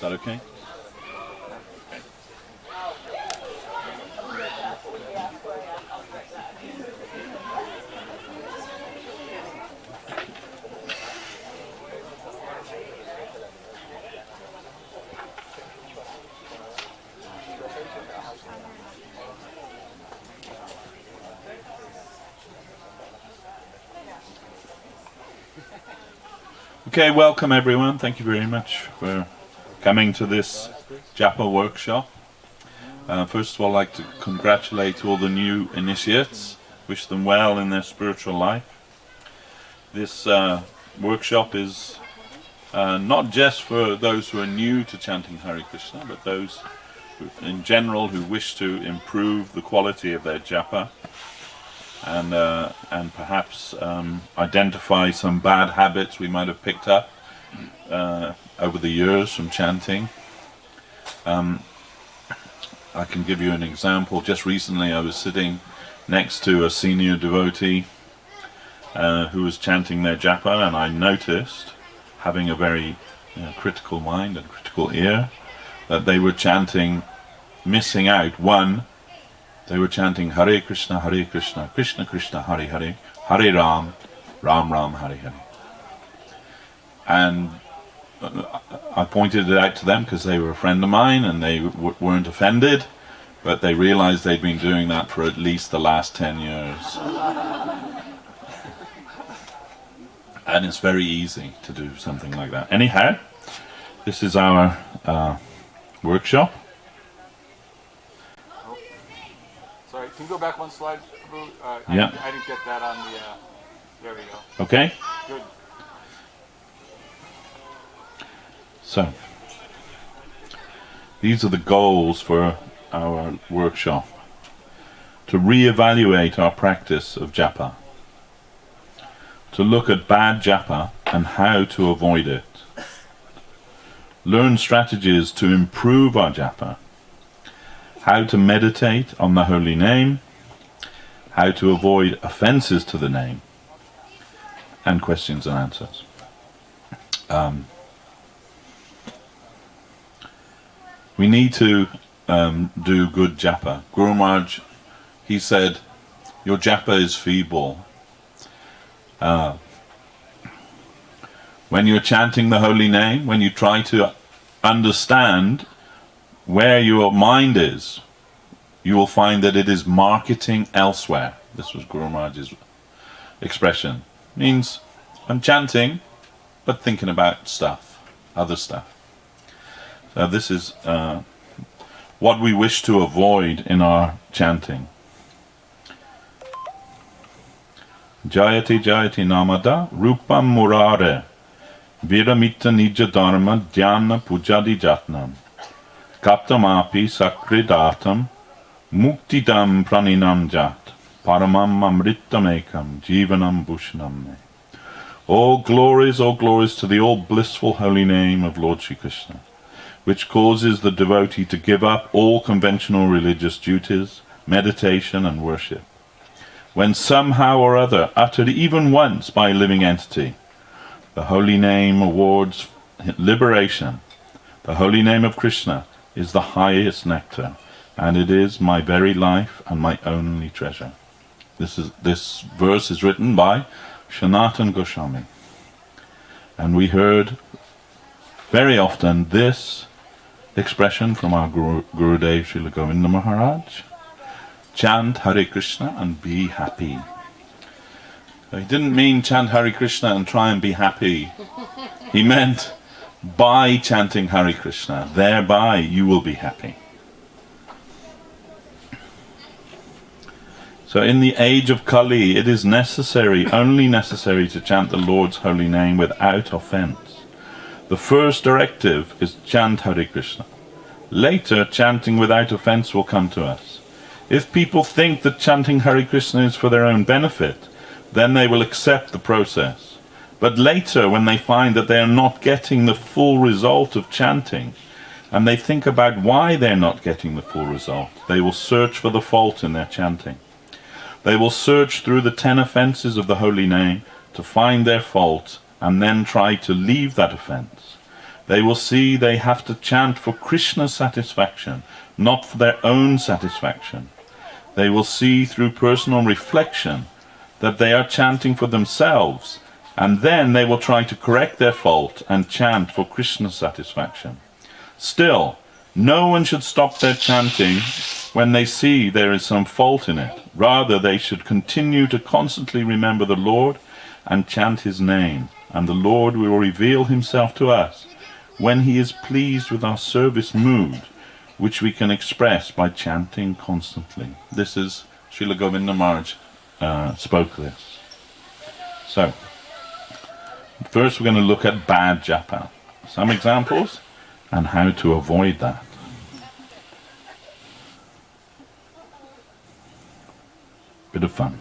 that okay? Okay, welcome everyone. Thank you very much for coming to this Japa workshop. First of all, I'd like to congratulate all the new initiates, wish them well in their spiritual life. This workshop is not just for those who are new to chanting Hare Krishna, but those who, in general, who wish to improve the quality of their japa and perhaps identify some bad habits we might have picked up over the years from chanting. I can give you an example. Just recently I was sitting next to a senior devotee who was chanting their japa, and I noticed, having a very critical mind and critical ear, that they were chanting, missing out one. They were chanting Hare Krishna, Krishna Krishna, Hare Hare, Hare Ram, Ram Ram, Hare Hare. And I pointed it out to them because they were a friend of mine and they weren't offended, but they realized they'd been doing that for at least the last 10 years. And it's very easy to do something like that. Anyhow, this is our workshop. Sorry, can you go back one slide, Prabhu? Yeah. I didn't get that on the, there we go. Okay. Good. So, these are the goals for our workshop. To re-evaluate our practice of japa. To look at bad japa and how to avoid it. Learn strategies to improve our japa. How to meditate on the holy name, how to avoid offenses to the name, and questions and answers. We need to do good japa. Guru Maharaj, he said, your japa is feeble. When you're chanting the holy name, when you try to understand where your mind is, you will find that it is marketing elsewhere. This was Guru Maharaj's expression. Means I'm chanting, but thinking about stuff, other stuff. So this is what we wish to avoid in our chanting. Jayati Jayati Namada Rupam Murare Viramita Nija Dharma Dhyana Pujadi Jatnam Kaptamapi Sakridatam Muktidam Praninam Jat Paramam Amritam Ekam Jivanam Bhushanam Me. All glories to the all blissful holy name of Lord Shri Krishna, which causes the devotee to give up all conventional religious duties, meditation and worship. When somehow or other, uttered even once by a living entity, the holy name awards liberation. The holy name of Krishna is the highest nectar, and it is my very life and my only treasure. This verse is written by Sanatana Goswami, and we heard very often this expression from our Gurudev Srila Govinda Maharaj: chant Hare Krishna and be happy. So he didn't mean chant Hare Krishna and try and be happy. He meant by chanting Hare Krishna, thereby you will be happy. So in the age of Kali, it is necessary, only necessary, to chant the Lord's holy name without offense. The first directive is chant Hare Krishna. Later, chanting without offense will come to us. If people think that chanting Hare Krishna is for their own benefit, then they will accept the process. But later, when they find that they are not getting the full result of chanting, and they think about why they're not getting the full result, they will search for the fault in their chanting. They will search through the 10 offenses of the holy name to find their fault, and then try to leave that offense. They will see they have to chant for Krishna's satisfaction, not for their own satisfaction. They will see through personal reflection that they are chanting for themselves, and then they will try to correct their fault and chant for Krishna's satisfaction. Still, no one should stop their chanting when they see there is some fault in it. Rather, they should continue to constantly remember the Lord and chant his name, and the Lord will reveal himself to us when he is pleased with our service mood, which we can express by chanting constantly. This is Srila Govinda Maharaj spoke this. So, first we're going to look at bad japa. Some examples and how to avoid that. Bit of fun.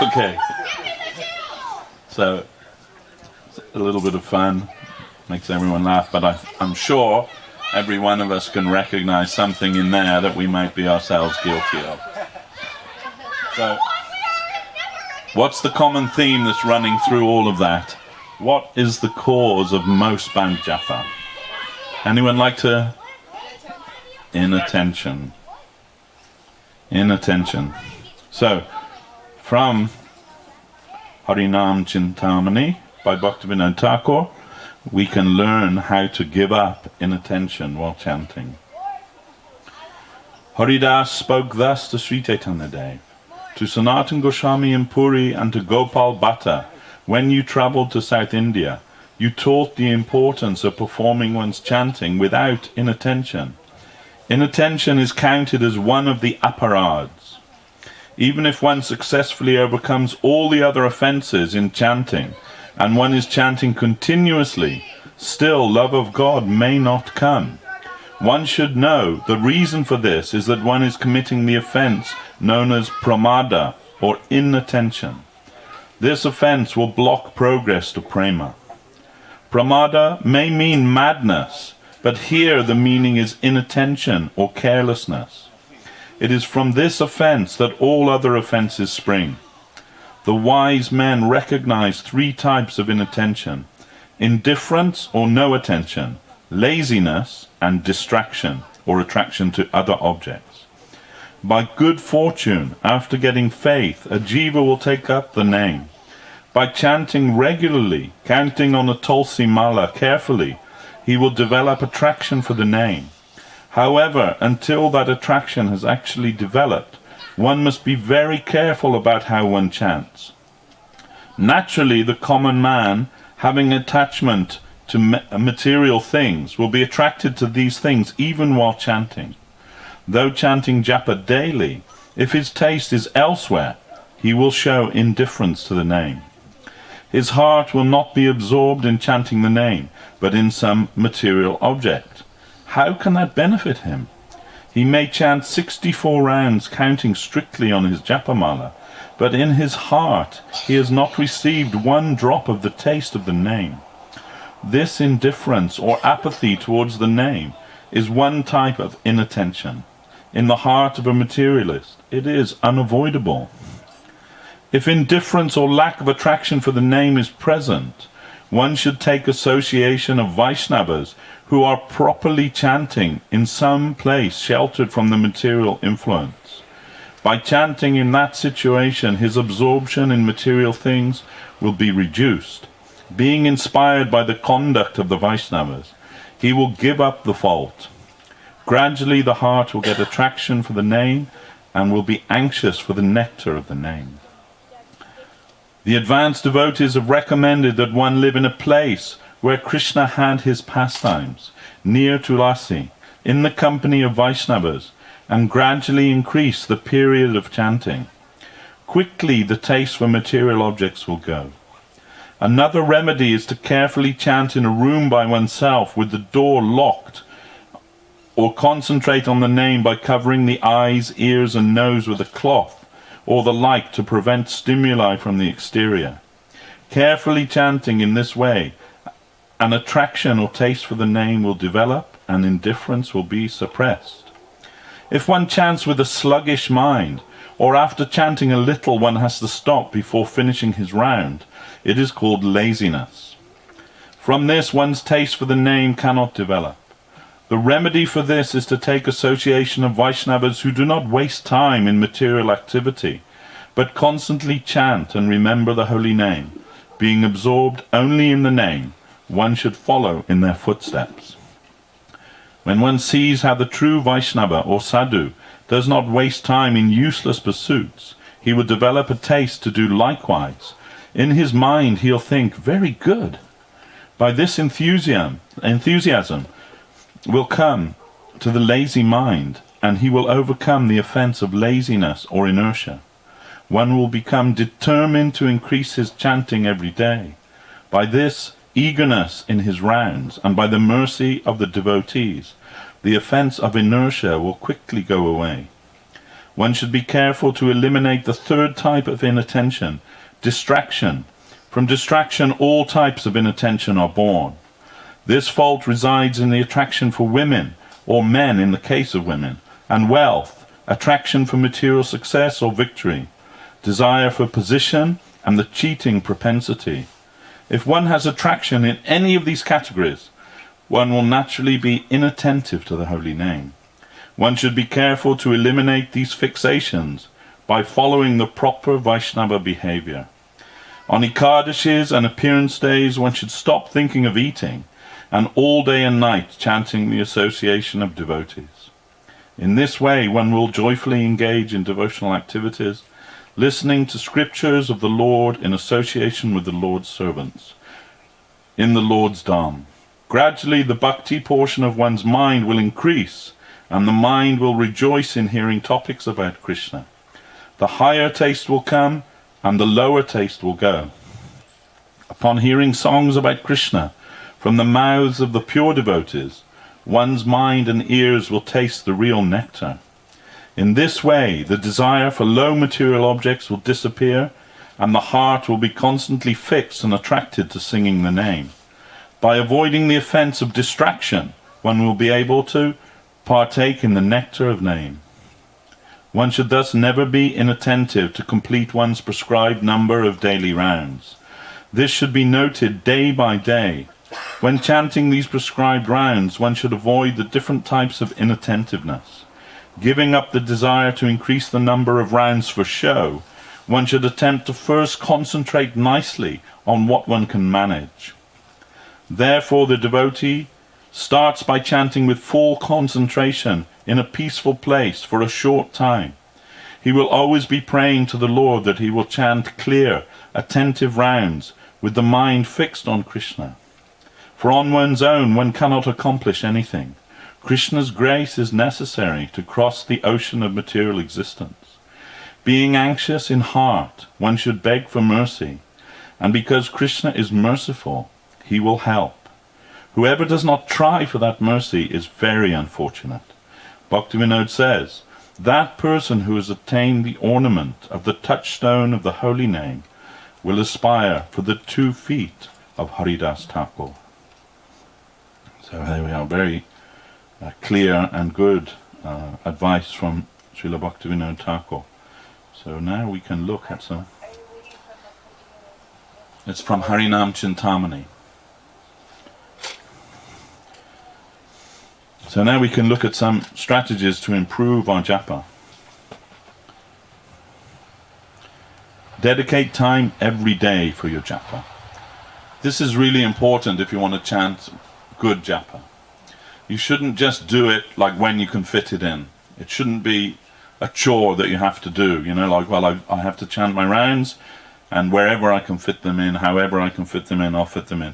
Okay. So, a little bit of fun. makes everyone laugh, but I'm sure every one of us can recognize something in there that we might be ourselves guilty of. So, what's the common theme that's running through all of that? What is the cause of most bad japa? Anyone like to? Inattention. Inattention. So, from Harinam Chintamani by Bhaktivinoda Thakur, we can learn how to give up inattention while chanting. Haridas spoke thus to Sri Chaitanya Dev, to Sanatana Goswami in Puri, and to Gopal Bhatta. When you travelled to South India, you taught the importance of performing one's chanting without inattention. Inattention is counted as one of the aparads. Even if one successfully overcomes all the other offences in chanting, and one is chanting continuously, still love of God may not come. One should know the reason for this is that one is committing the offence known as pramada, or inattention. This offence will block progress to prema. Pramada may mean madness, but here the meaning is inattention or carelessness. It is from this offence that all other offences spring. The wise men recognize 3 types of inattention: indifference or no attention, laziness, and distraction or attraction to other objects. By good fortune, after getting faith, a jiva will take up the name. By chanting regularly, counting on a tulsi mala carefully, he will develop attraction for the name. However, until that attraction has actually developed, one must be very careful about how one chants. Naturally, the common man, having attachment to material things, will be attracted to these things even while chanting. Though chanting japa daily, if his taste is elsewhere, he will show indifference to the name. His heart will not be absorbed in chanting the name, but in some material object. How can that benefit him? He may chant 64 rounds counting strictly on his japamala, but in his heart he has not received 1 drop of the taste of the name. This indifference or apathy towards the name is one type of inattention. In the heart of a materialist, it is unavoidable. If indifference or lack of attraction for the name is present, one should take association of Vaishnavas who are properly chanting in some place sheltered from the material influence. By chanting in that situation, his absorption in material things will be reduced. Being inspired by the conduct of the Vaishnavas, he will give up the fault. Gradually the heart will get attraction for the name and will be anxious for the nectar of the name. The advanced devotees have recommended that one live in a place where Krishna had his pastimes, near Tulasi, in the company of Vaishnavas, and gradually increase the period of chanting. Quickly the taste for material objects will go. Another remedy is to carefully chant in a room by oneself with the door locked, or concentrate on the name by covering the eyes, ears and nose with a cloth, or the like, to prevent stimuli from the exterior. Carefully chanting in this way, an attraction or taste for the name will develop and indifference will be suppressed. If one chants with a sluggish mind, or after chanting a little one has to stop before finishing his round, it is called laziness. From this, one's taste for the name cannot develop. The remedy for this is to take association of Vaishnavas who do not waste time in material activity, but constantly chant and remember the holy name. Being absorbed only in the name, one should follow in their footsteps. When one sees how the true Vaishnava or sadhu does not waste time in useless pursuits, he will develop a taste to do likewise. In his mind he'll think, very good. By this enthusiasm will come to the lazy mind, and he will overcome the offence of laziness or inertia. One will become determined to increase his chanting every day. By this eagerness in his rounds, and by the mercy of the devotees, the offence of inertia will quickly go away. One should be careful to eliminate the 3rd type of inattention, distraction. From distraction all types of inattention are born. This fault resides in the attraction for women, or men in the case of women, and wealth, attraction for material success or victory, desire for position, and the cheating propensity. If one has attraction in any of these categories, one will naturally be inattentive to the holy name. One should be careful to eliminate these fixations by following the proper Vaishnava behavior. On Ekadashis and appearance days, one should stop thinking of eating and all day and night chanting the association of devotees. In this way, one will joyfully engage in devotional activities, listening to scriptures of the Lord in association with the Lord's servants, in the Lord's Dham. Gradually, the bhakti portion of one's mind will increase, and the mind will rejoice in hearing topics about Krishna. The higher taste will come, and the lower taste will go. Upon hearing songs about Krishna from the mouths of the pure devotees, one's mind and ears will taste the real nectar. In this way, the desire for low material objects will disappear, and the heart will be constantly fixed and attracted to singing the name. By avoiding the offense of distraction, one will be able to partake in the nectar of name. One should thus never be inattentive to complete one's prescribed number of daily rounds. This should be noted day by day. When chanting these prescribed rounds, one should avoid the different types of inattentiveness. Giving up the desire to increase the number of rounds for show, one should attempt to first concentrate nicely on what one can manage. Therefore, the devotee starts by chanting with full concentration in a peaceful place for a short time. He will always be praying to the Lord that he will chant clear, attentive rounds with the mind fixed on Krishna. For on one's own, one cannot accomplish anything. Krishna's grace is necessary to cross the ocean of material existence. Being anxious in heart, one should beg for mercy, and because Krishna is merciful, he will help. Whoever does not try for that mercy is very unfortunate. Bhaktivinoda says, that person who has attained the ornament of the touchstone of the holy name will aspire for the 2 feet of Haridas Thakur. So there we are, very clear and good advice from Srila Bhaktivinoda Thakur. So now we can look at some. It's from Harinam Chintamani. So now we can look at some strategies to improve our japa. Dedicate time every day for your japa. This is really important if you want to chant good japa. You shouldn't just do it like when you can fit it in. It shouldn't be a chore that you have to do, you know, like, well, I have to chant my rounds, and wherever I can fit them in, however I can fit them in, I'll fit them in.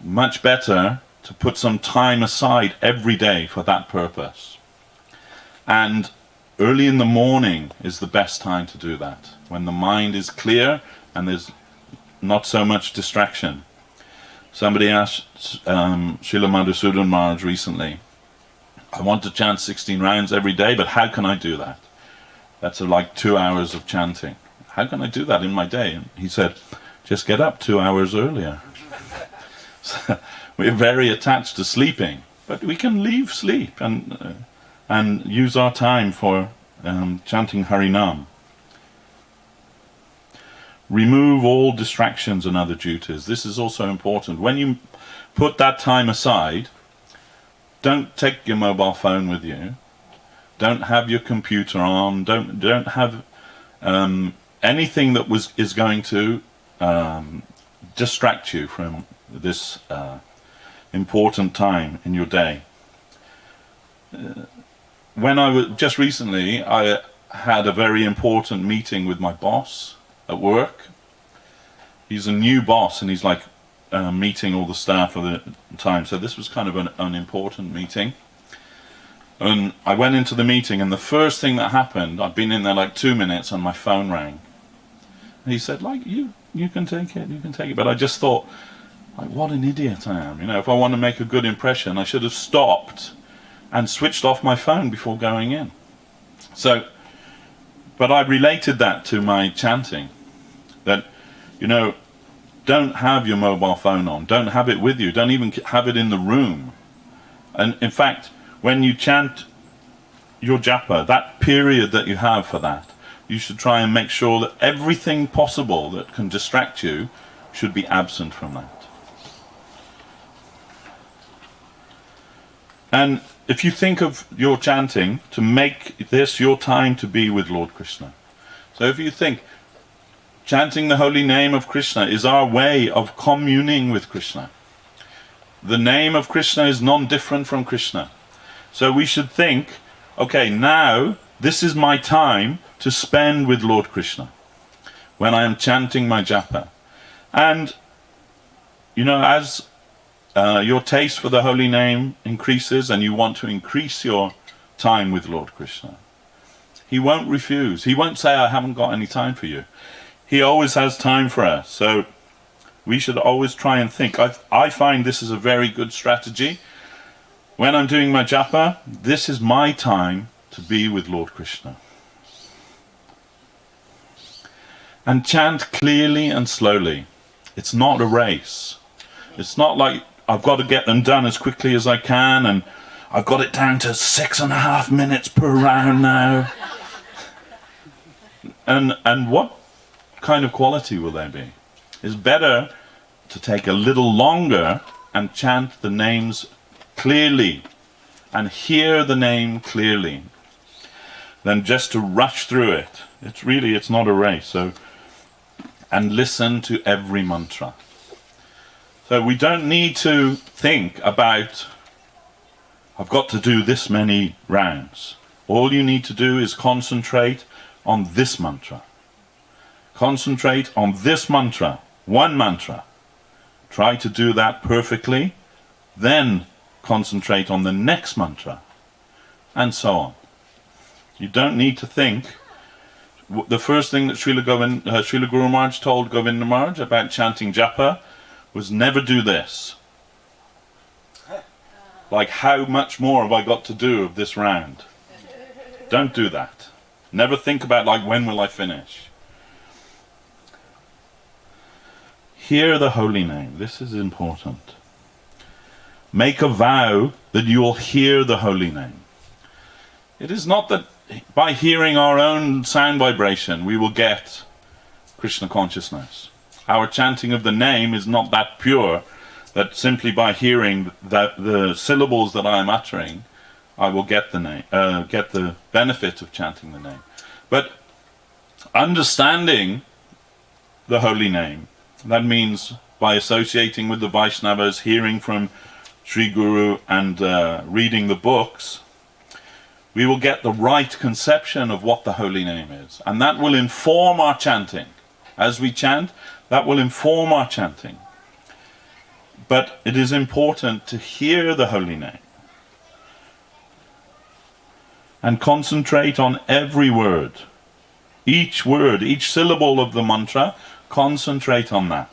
Much better to put some time aside every day for that purpose. And early in the morning is the best time to do that, when the mind is clear and there's not so much distraction. Somebody asked Srila Madhusudan Maharaj recently, I want to chant 16 rounds every day, but how can I do that? That's like 2 hours of chanting. How can I do that in my day? And he said, just get up 2 hours earlier. So, we're very attached to sleeping, but we can leave sleep and use our time for chanting Harinam. Remove all distractions and other duties. This is also important. When you put that time aside, don't take your mobile phone with you. Don't have your computer on. Don't have anything that is going to distract you from this important time in your day. When I was just recently, I had a very important meeting with my boss at work. He's a new boss, and he's like meeting all the staff at the time. So this was kind of an important meeting. And I went into the meeting, and the first thing that happened, I'd been in there like 2 minutes, and my phone rang. And he said, like, you can take it, you can take it. But I just thought, like, what an idiot I am. You know, if I want to make a good impression, I should have stopped and switched off my phone before going in. So, but I related that to my chanting. That, you know, don't have your mobile phone on. Don't have it with you. Don't even have it in the room. And in fact, when you chant your japa, that period that you have for that, you should try and make sure that everything possible that can distract you should be absent from that. And if you think of your chanting to make this your time to be with Lord Krishna. So if you think chanting the holy name of Krishna is our way of communing with Krishna. The name of Krishna is non-different from Krishna. So we should think, okay, now this is my time to spend with Lord Krishna when I am chanting my japa. And, you know, as your taste for the holy name increases and you want to increase your time with Lord Krishna, he won't refuse. He won't say, I haven't got any time for you. He always has time for us. So we should always try and think. I find this is a very good strategy. When I'm doing my japa, this is my time to be with Lord Krishna. And chant clearly and slowly. It's not a race. It's not like I've got to get them done as quickly as I can and I've got it down to 6.5 minutes per round now. And what kind of quality will they be? It's better to take a little longer and chant the names clearly and hear the name clearly than just to rush through it. It's not a race. So, and listen to every mantra. So we don't need to think about, I've got to do this many rounds. All you need to do is concentrate on this mantra. Concentrate on this mantra, one mantra. Try to do that perfectly, then concentrate on the next mantra, and so on. You don't need to think. The first thing that Srila Guru Maharaj told Govinda Maharaj about chanting japa was never do this. Like, how much more have I got to do of this round? Don't do that. Never think about, like, when will I finish? Hear the holy name. This is important. Make a vow that you will hear the holy name. It is not that by hearing our own sound vibration we will get Krishna consciousness. Our chanting of the name is not that pure that simply by hearing the syllables that I am uttering I will get the name, get the benefit of chanting the name. But understanding the holy name, that means by associating with the Vaishnavas, hearing from Sri Guru and reading the books, we will get the right conception of what the holy name is. And that will inform our chanting. As we chant, that will inform our chanting. But it is important to hear the holy name and concentrate on every word. Each word, each syllable of the mantra, concentrate on that.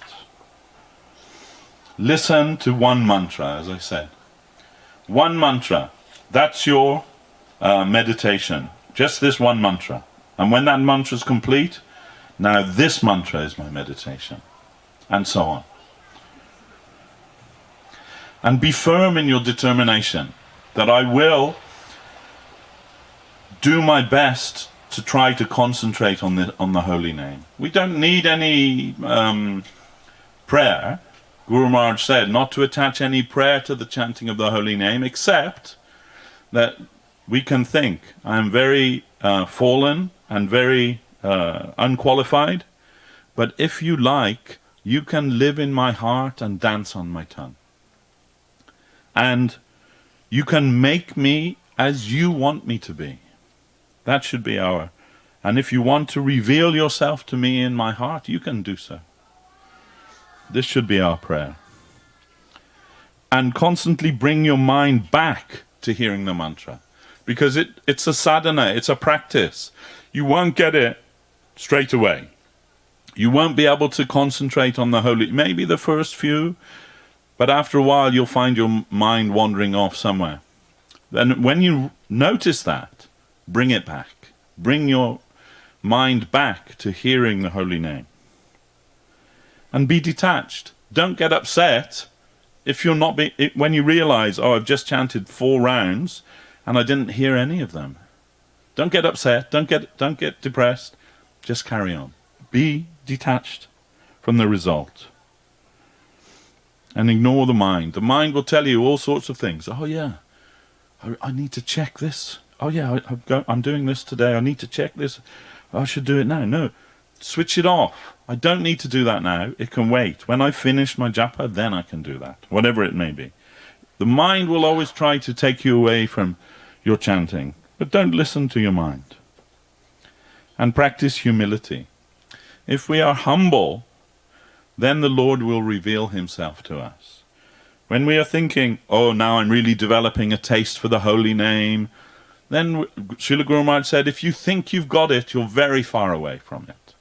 Listen to one mantra, as I said. One mantra, that's your meditation. Just this one mantra. And when that mantra is complete, now this mantra is my meditation. And so on. And be firm in your determination that I will do my best to try to concentrate on the holy name. We don't need any prayer. Guru Maharaj said not to attach any prayer to the chanting of the holy name, except that we can think, I am very fallen and very unqualified, but if you like, you can live in my heart and dance on my tongue. And you can make me as you want me to be. That should be our... And if you want to reveal yourself to me in my heart, you can do so. This should be our prayer. And constantly bring your mind back to hearing the mantra. Because it's a sadhana, it's a practice. You won't get it straight away. You won't be able to concentrate on the holy... Maybe the first few, but after a while you'll find your mind wandering off somewhere. Then when you notice that, bring it back. Bring your mind back to hearing the holy name. and be detached. Don't get upset if you're not when you realize, oh, I've just chanted 4 rounds and I didn't hear any of them. Don't get upset. Don't get depressed. Just carry on. Be detached from the result. And ignore the mind. The mind will tell you all sorts of things. Oh yeah, I need to check this. Oh yeah, I'm doing this today. I need to check this. I should do it now. No, switch it off. I don't need to do that now. It can wait. When I finish my japa, then I can do that. Whatever it may be. The mind will always try to take you away from your chanting. But don't listen to your mind. And practice humility. If we are humble, then the Lord will reveal himself to us. When we are thinking, oh, now I'm really developing a taste for the holy name, then Srila Guru Maharaj said, if you think you've got it, you're very far away from it.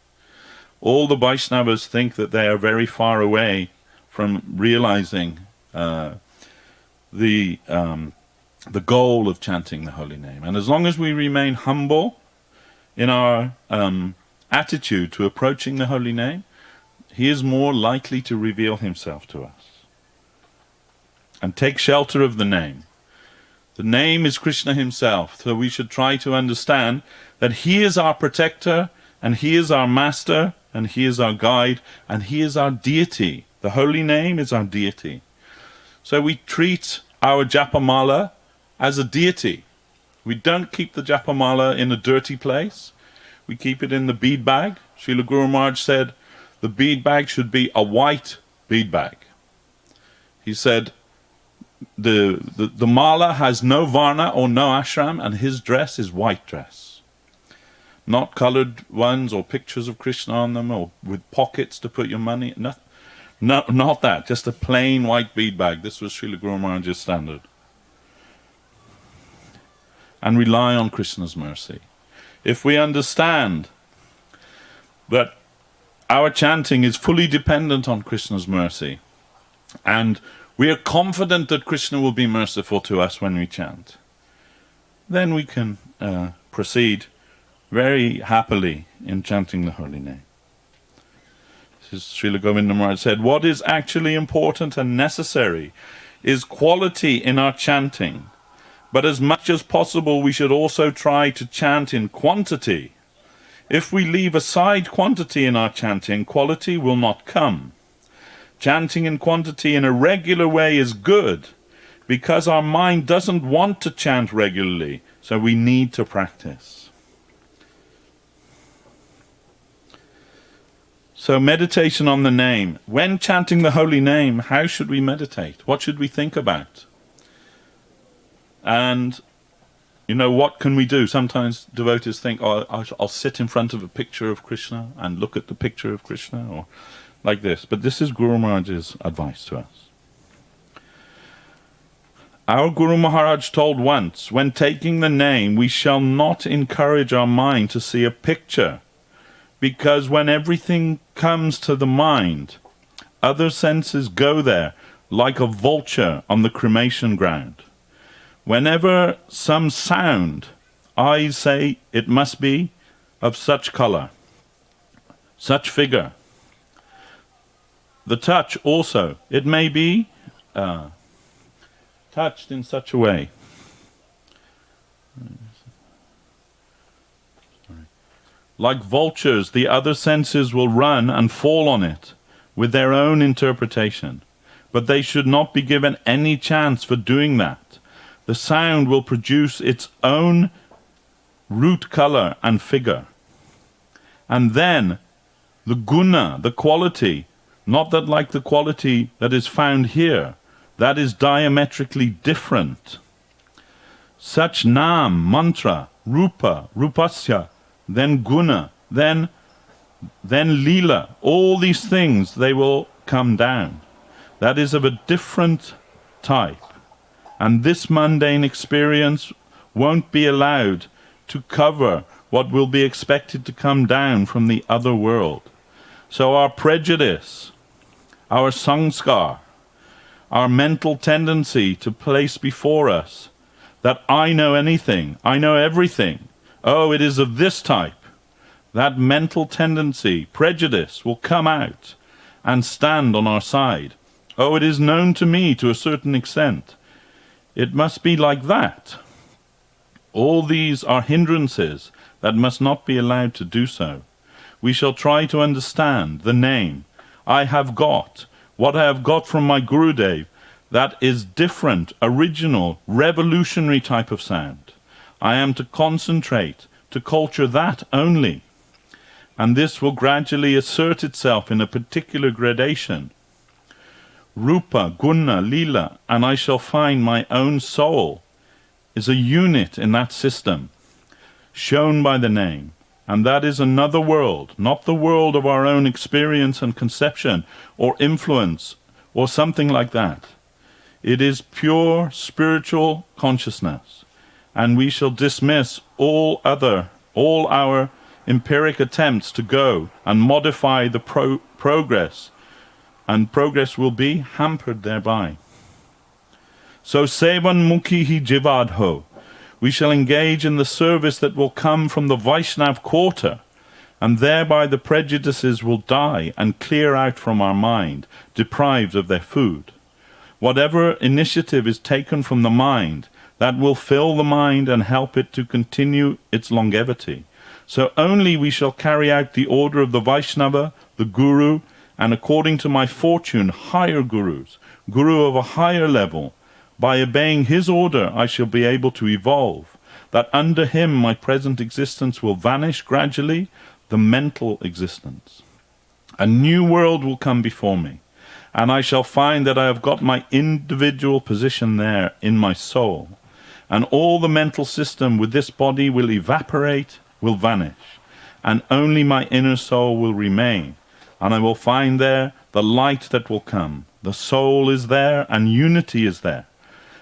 All the Vaishnavas think that they are very far away from realizing the goal of chanting the holy name. And as long as we remain humble in our attitude to approaching the holy name, he is more likely to reveal himself to us. And take shelter of the name. The name is Krishna himself, so we should try to understand that he is our protector, and he is our master, and he is our guide, and he is our deity. The holy name is our deity. So we treat our Japamala as a deity. We don't keep the Japamala in a dirty place. We keep it in the bead bag. Srila Guru Maharaj said, the bead bag should be a white bead bag. He said, the mala has no varna or no ashram, and his dress is white dress. Not colored ones or pictures of Krishna on them or with pockets to put your money. No, not that. Just a plain white bead bag. This was Srila Guru Maharaj's standard. And rely on Krishna's mercy. If we understand that our chanting is fully dependent on Krishna's mercy, and we are confident that Krishna will be merciful to us when we chant, then we can proceed very happily in chanting the holy name. This is Srila Govinda Mela said, what is actually important and necessary is quality in our chanting, but as much as possible we should also try to chant in quantity. If we leave aside quantity in our chanting, quality will not come. Chanting in quantity in a regular way is good, because our mind doesn't want to chant regularly, so we need to practice. So meditation on the name. When chanting the holy name, how should we meditate? What should we think about? And you know, what can we do? Sometimes devotees think, oh, I'll sit in front of a picture of Krishna and look at the picture of Krishna, or like this. But this is Guru Maharaj's advice to us. Our Guru Maharaj told once, when taking the name, we shall not encourage our mind to see a picture, because when everything comes to the mind, other senses go there like a vulture on the cremation ground. Whenever some sound, eyes say it must be of such color, such figure. The touch also, it may be touched in such a way. Like vultures, the other senses will run and fall on it with their own interpretation, but they should not be given any chance for doing that. The sound will produce its own root color and figure. And then the guna, the quality, not that like the quality that is found here, that is diametrically different. Such nam, mantra, rupa, rupasya, then guna, then lila, all these things, they will come down. That is of a different type. And this mundane experience won't be allowed to cover what will be expected to come down from the other world. So our prejudice, our sanskar, our mental tendency to place before us that I know anything, I know everything, oh, it is of this type, that mental tendency, prejudice will come out, and stand on our side. Oh, it is known to me to a certain extent. It must be like that. All these are hindrances that must not be allowed to do so. We shall try to understand the name I have got, what I have got from my Gurudev, that is different, original, revolutionary type of sound. I am to concentrate, to culture that only. And this will gradually assert itself in a particular gradation. Rupa, Guna, Lila, and I shall find my own soul is a unit in that system, shown by the name. And that is another world, not the world of our own experience and conception, or influence, or something like that. It is pure spiritual consciousness, and we shall dismiss all our empiric attempts to go and modify the progress, and progress will be hampered thereby. So sevan mukhi hi jivadho, we shall engage in the service that will come from the Vaishnav quarter, and thereby the prejudices will die and clear out from our mind, deprived of their food. Whatever initiative is taken from the mind, that will fill the mind and help it to continue its longevity. So only we shall carry out the order of the Vaishnava, the Guru, and according to my fortune, higher Gurus, Guru of a higher level. By obeying his order, I shall be able to evolve, that under him my present existence will vanish gradually, the mental existence. A new world will come before me, and I shall find that I have got my individual position there in my soul, and all the mental system with this body will evaporate, will vanish, and only my inner soul will remain, and I will find there the light that will come. The soul is there, and unity is there.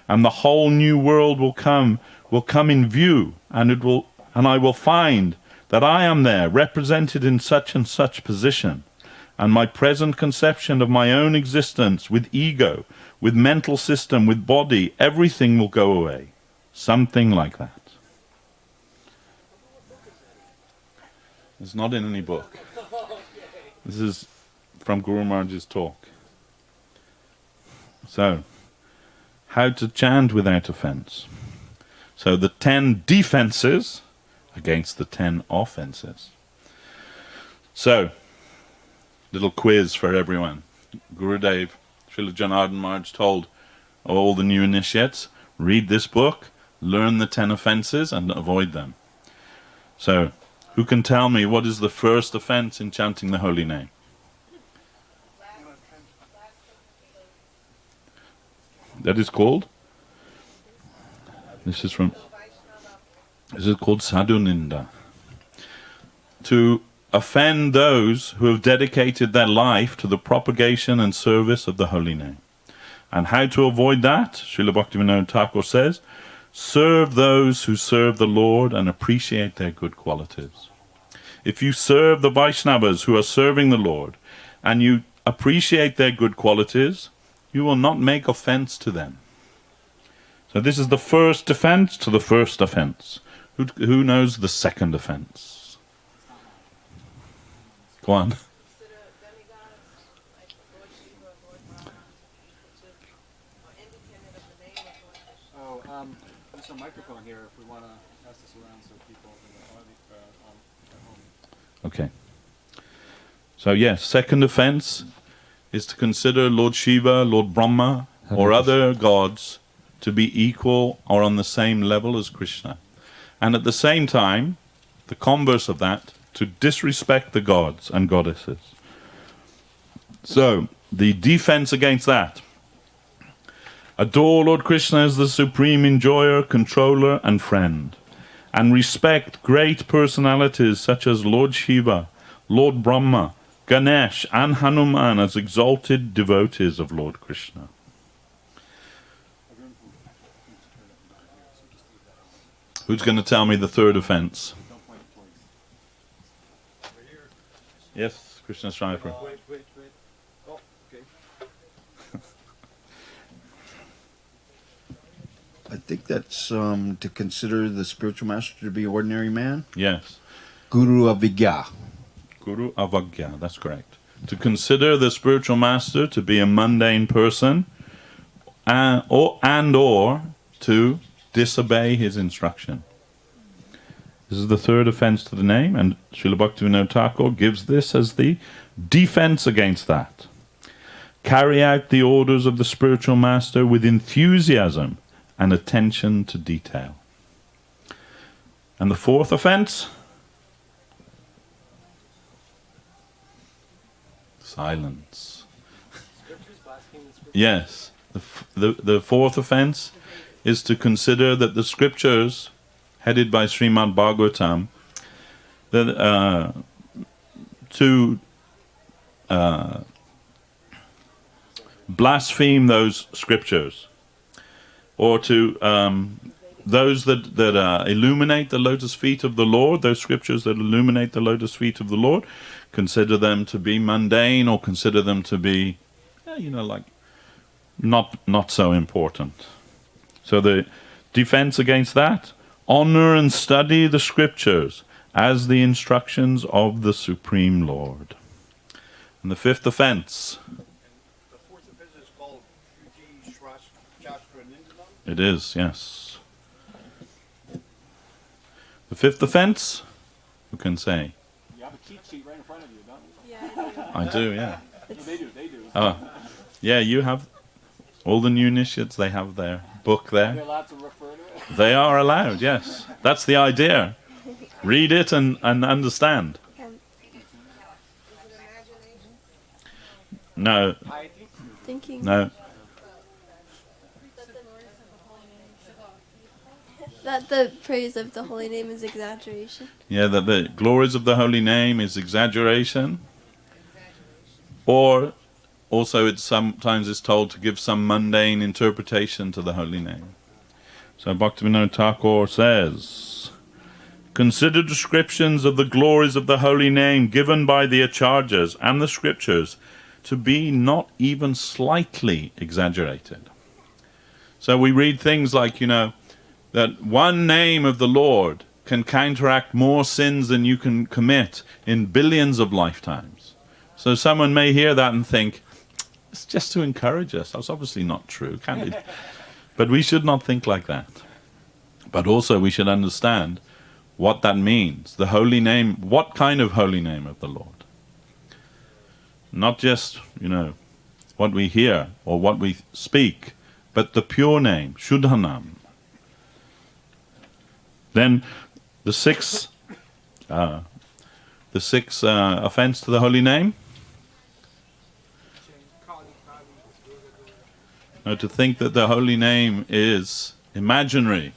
And the whole new world will come in view, and I will find that I am there, represented in such and such position, and my present conception of my own existence, with ego, with mental system, with body, everything will go away. Something like that. It's not in any book. This is from Guru Maharaj's talk. So, how to chant without offense. So the 10 defenses against the 10 offenses. So, little quiz for everyone. Gurudev, Srila Janardhan Maharaj told all the new initiates, read this book, learn the 10 offenses and avoid them. So, who can tell me what is the first offense in chanting the holy name? That is called? This is called Sadhu Ninda. To offend those who have dedicated their life to the propagation and service of the holy name. And how to avoid that? Srila Bhaktivinoda Thakur says, serve those who serve the Lord and appreciate their good qualities. If you serve the Vaishnavas who are serving the Lord, and you appreciate their good qualities, you will not make offense to them. So this is the first defense to the first offense. Who knows the second offense? Go on. There's a microphone here if we want to pass this around so people at home. Okay. So yes, second offense is to consider Lord Shiva, Lord Brahma, or other gods to be equal or on the same level as Krishna. And at the same time, the converse of that, to disrespect the gods and goddesses. So, the defense against that. Adore Lord Krishna as the supreme enjoyer, controller, and friend. And respect great personalities such as Lord Shiva, Lord Brahma, Ganesh, and Hanuman as exalted devotees of Lord Krishna. Who's going to tell me the third offense? Yes, Krishna Sripad. Wait. Oh, okay. I think that's to consider the spiritual master to be an ordinary man. Yes. Guru Avijja. Guru Avagya, that's correct. to consider the spiritual master to be a mundane person, or to disobey his instruction. This is the third offense to the name, and Srila Bhaktivinoda Thakur gives this as the defense against that. Carry out the orders of the spiritual master with enthusiasm and attention to detail. And the fourth offense? Silence. Yes. The fourth offense is to consider that the scriptures, headed by Srimad Bhagavatam, that to blaspheme those scriptures, or to those that illuminate the lotus feet of the Lord, those scriptures that illuminate the lotus feet of the Lord, consider them to be mundane, or consider them to be, like not so important. So the defense against that: honor and study the scriptures as the instructions of the Supreme Lord. And the fifth offense. The fourth offense is called Shuji Shastra Nindanam? It is, yes. The fifth offense, who can say? You have a cheat sheet right in front of you, don't you? Yeah, I do, yeah. They do. Oh, yeah, you have all the new initiates, they have their book Are they there. allowed to refer to it? They are allowed, yes. That's the idea. Read it and understand. No, Piety? thinking no. that the praise of the holy name is exaggeration. Yeah, that the glories of the holy name is exaggeration. Or also it sometimes is told to give some mundane interpretation to the holy name. So Bhaktivinoda Thakur says, consider descriptions of the glories of the holy name given by the Acharyas and the scriptures to be not even slightly exaggerated. So we read things like, that one name of the Lord can counteract more sins than you can commit in billions of lifetimes. So someone may hear that and think, it's just to encourage us. That's obviously not true, can it? But we should not think like that. But also we should understand what that means. The holy name, what kind of holy name of the Lord? Not just, what we hear or what we speak, but the pure name, Shuddhanam. Then the sixth offense to the holy name? No, to think that the holy name is imaginary.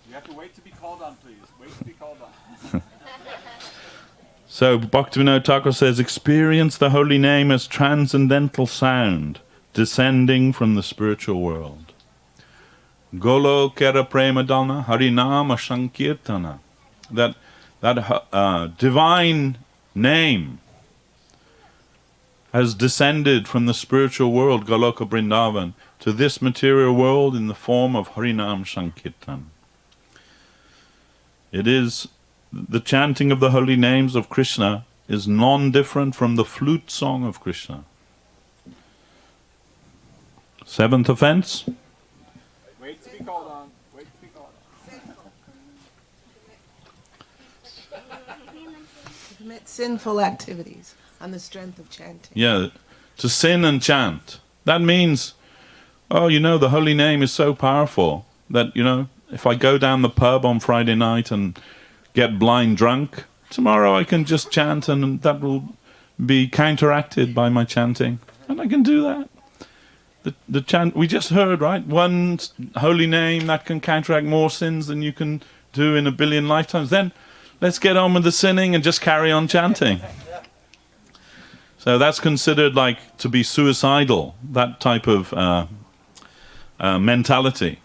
You have to wait to be called on, please. Wait to be called on. So Bhaktivinoda Thakur says, experience the holy name as transcendental sound descending from the spiritual world. Golo kera premadana harinama sankirtana. That divine name has descended from the spiritual world, Goloka Vrindavan, to this material world in the form of Harinam Sankirtan. It is the chanting of the holy names of Krishna is non-different from the flute song of Krishna. Seventh offense? Wait to be called on. Wait to be called on. Commit sinful activities on the strength of chanting. Yeah, to sin and chant. That means, the holy name is so powerful that, if I go down the pub on Friday night and get blind drunk, tomorrow I can just chant and that will be counteracted by my chanting. And I can do that. The chant, we just heard, right? One holy name that can counteract more sins than you can do in a billion lifetimes. Then let's get on with the sinning and just carry on chanting. So that's considered like to be suicidal, that type of mentality.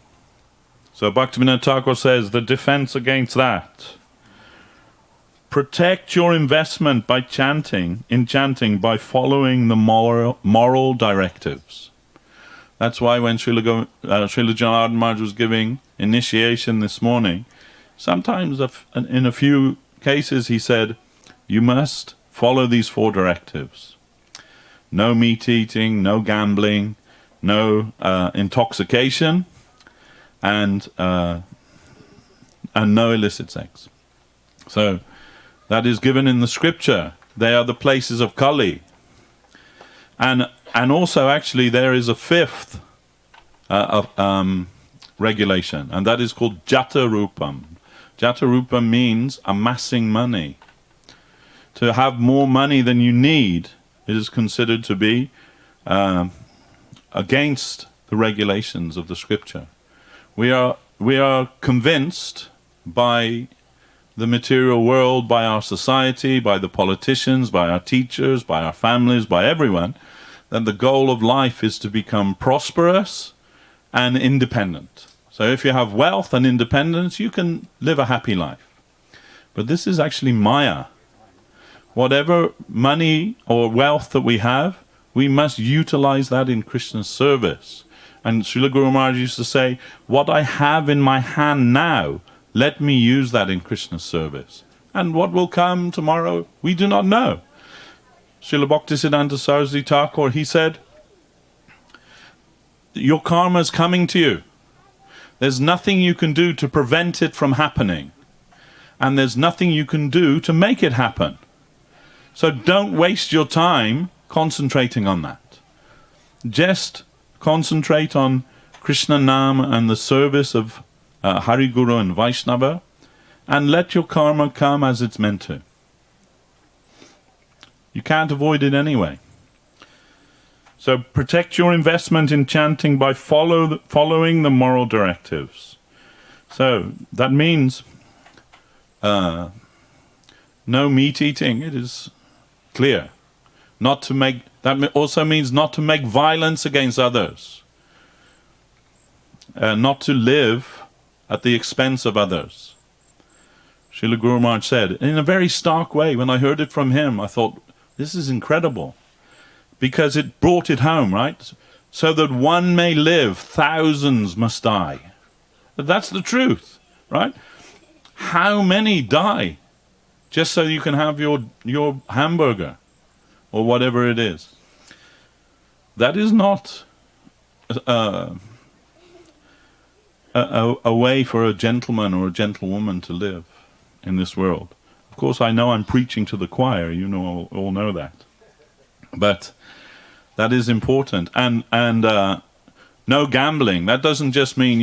So Bhaktivinoda Thakur says the defense against that: protect your investment by chanting by following the moral directives. That's why when Srila Janardhan Maharaj was giving initiation this morning, sometimes in a few cases he said, you must follow these 4 directives. No meat eating, no gambling, no intoxication, and no illicit sex. So that is given in the scripture. They are the places of Kali. And also actually there is a 5th regulation, and that is called Jata Rupam. Jata Rupam means amassing money. To have more money than you need is considered to be against the regulations of the scripture. We are convinced by the material world, by our society, by the politicians, by our teachers, by our families, by everyone, that the goal of life is to become prosperous and independent. So if you have wealth and independence, you can live a happy life. But this is actually Maya. Whatever money or wealth that we have, we must utilize that in Krishna's service. And Srila Guru Maharaj used to say, what I have in my hand now, let me use that in Krishna's service. And what will come tomorrow, we do not know. Srila Bhaktisiddhanta Saraswati Thakur, he said, your karma is coming to you. There's nothing you can do to prevent it from happening. And there's nothing you can do to make it happen. So don't waste your time concentrating on that. Just concentrate on Krishna Nam and the service of Hari Guru and Vaishnava, and let your karma come as it's meant to. You can't avoid it anyway. So protect your investment in chanting by following the moral directives. So that means no meat eating, it is clear. Not to make, that also means not to make violence against others. Not to live at the expense of others. Srila Guru Maharaj said, in a very stark way, when I heard it from him, I thought, this is incredible. Because it brought it home, right? So that one may live, thousands must die. That's the truth, right? How many die just so you can have your hamburger or whatever it is? That is not a way for a gentleman or a gentlewoman to live in this world. Of course, I know I'm preaching to the choir, you know, all know that. But that is important. And no gambling. That doesn't just mean,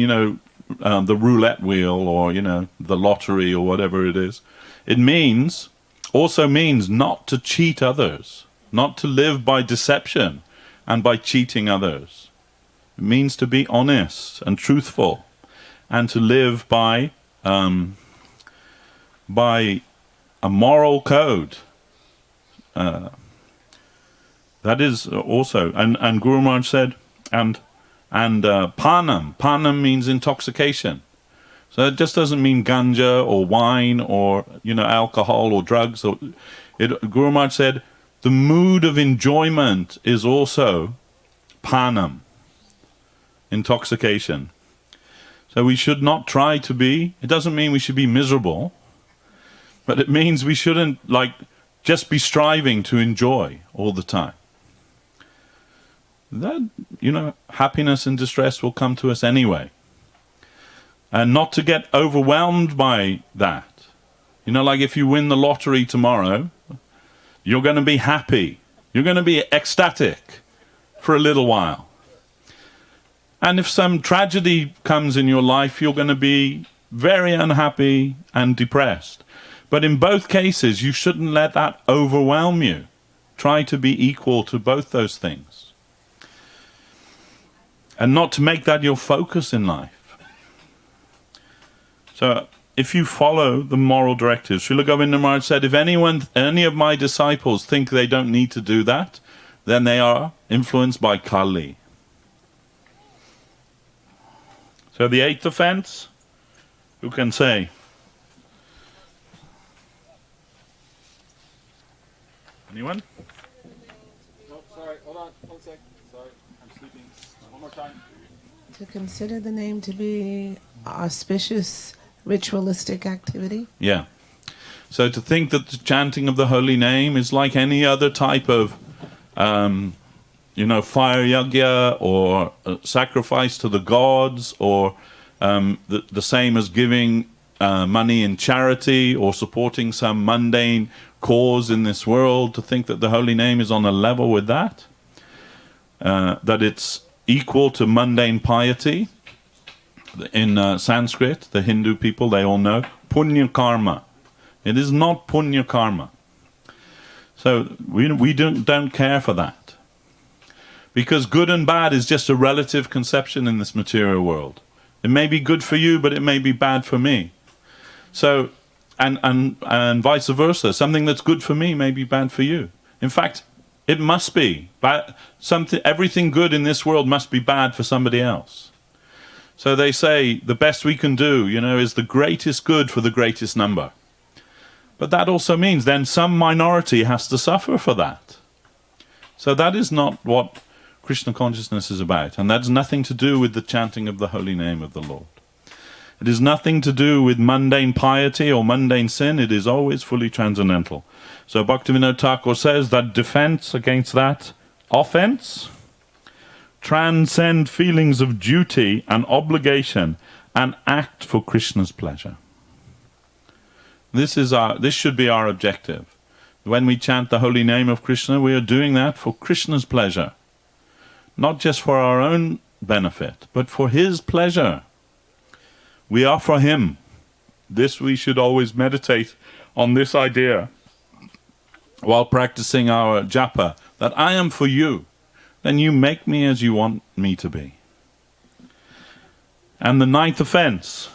the roulette wheel or, the lottery or whatever it is. It also means not to cheat others, not to live by deception and by cheating others. It means to be honest and truthful and to live by a moral code. That is also, and Guru Maharaj said, and panam. Panam means intoxication. So it just doesn't mean ganja or wine or, alcohol or drugs. Guru Maharaj said, the mood of enjoyment is also panam, intoxication. So we should not try to be, it doesn't mean we should be miserable, but it means we shouldn't just be striving to enjoy all the time. That, happiness and distress will come to us anyway. And not to get overwhelmed by that. If you win the lottery tomorrow, you're going to be happy. You're going to be ecstatic for a little while. And if some tragedy comes in your life, you're going to be very unhappy and depressed. But in both cases, you shouldn't let that overwhelm you. Try to be equal to both those things. And not to make that your focus in life. So, if you follow the moral directives, Srila Govinda Mela said, if any of my disciples think they don't need to do that, then they are influenced by Kali. So the 8th offense, who can say? Anyone? No, sorry, hold on, 1 sec. Sorry, I'm sleeping. One more time. To consider the name to be auspicious ritualistic activity? Yeah. So to think that the chanting of the holy name is like any other type of, fire yagya or sacrifice to the gods, or the same as giving money in charity or supporting some mundane cause in this world, to think that the holy name is on a level with that, that it's equal to mundane piety. In Sanskrit, the Hindu people, they all know punya karma. It is not punya karma. So we don't care for that, because good and bad is just a relative conception in this material world. It may be good for you, but it may be bad for me. So, and vice versa. Something that's good for me may be bad for you. In fact, it must be. Everything good in this world must be bad for somebody else. So they say the best we can do, is the greatest good for the greatest number. But that also means then some minority has to suffer for that. So that is not what Krishna consciousness is about. And that's nothing to do with the chanting of the holy name of the Lord. It is nothing to do with mundane piety or mundane sin. It is always fully transcendental. So Bhaktivinoda Thakur says that defense against that offense transcend feelings of duty and obligation and act for Krishna's pleasure. This should be our objective. When we chant the holy name of Krishna, we are doing that for Krishna's pleasure. Not just for our own benefit, but for his pleasure. We are for him. This we should always meditate on, this idea while practicing our japa, that I am for you. Then you make me as you want me to be. And the ninth offense.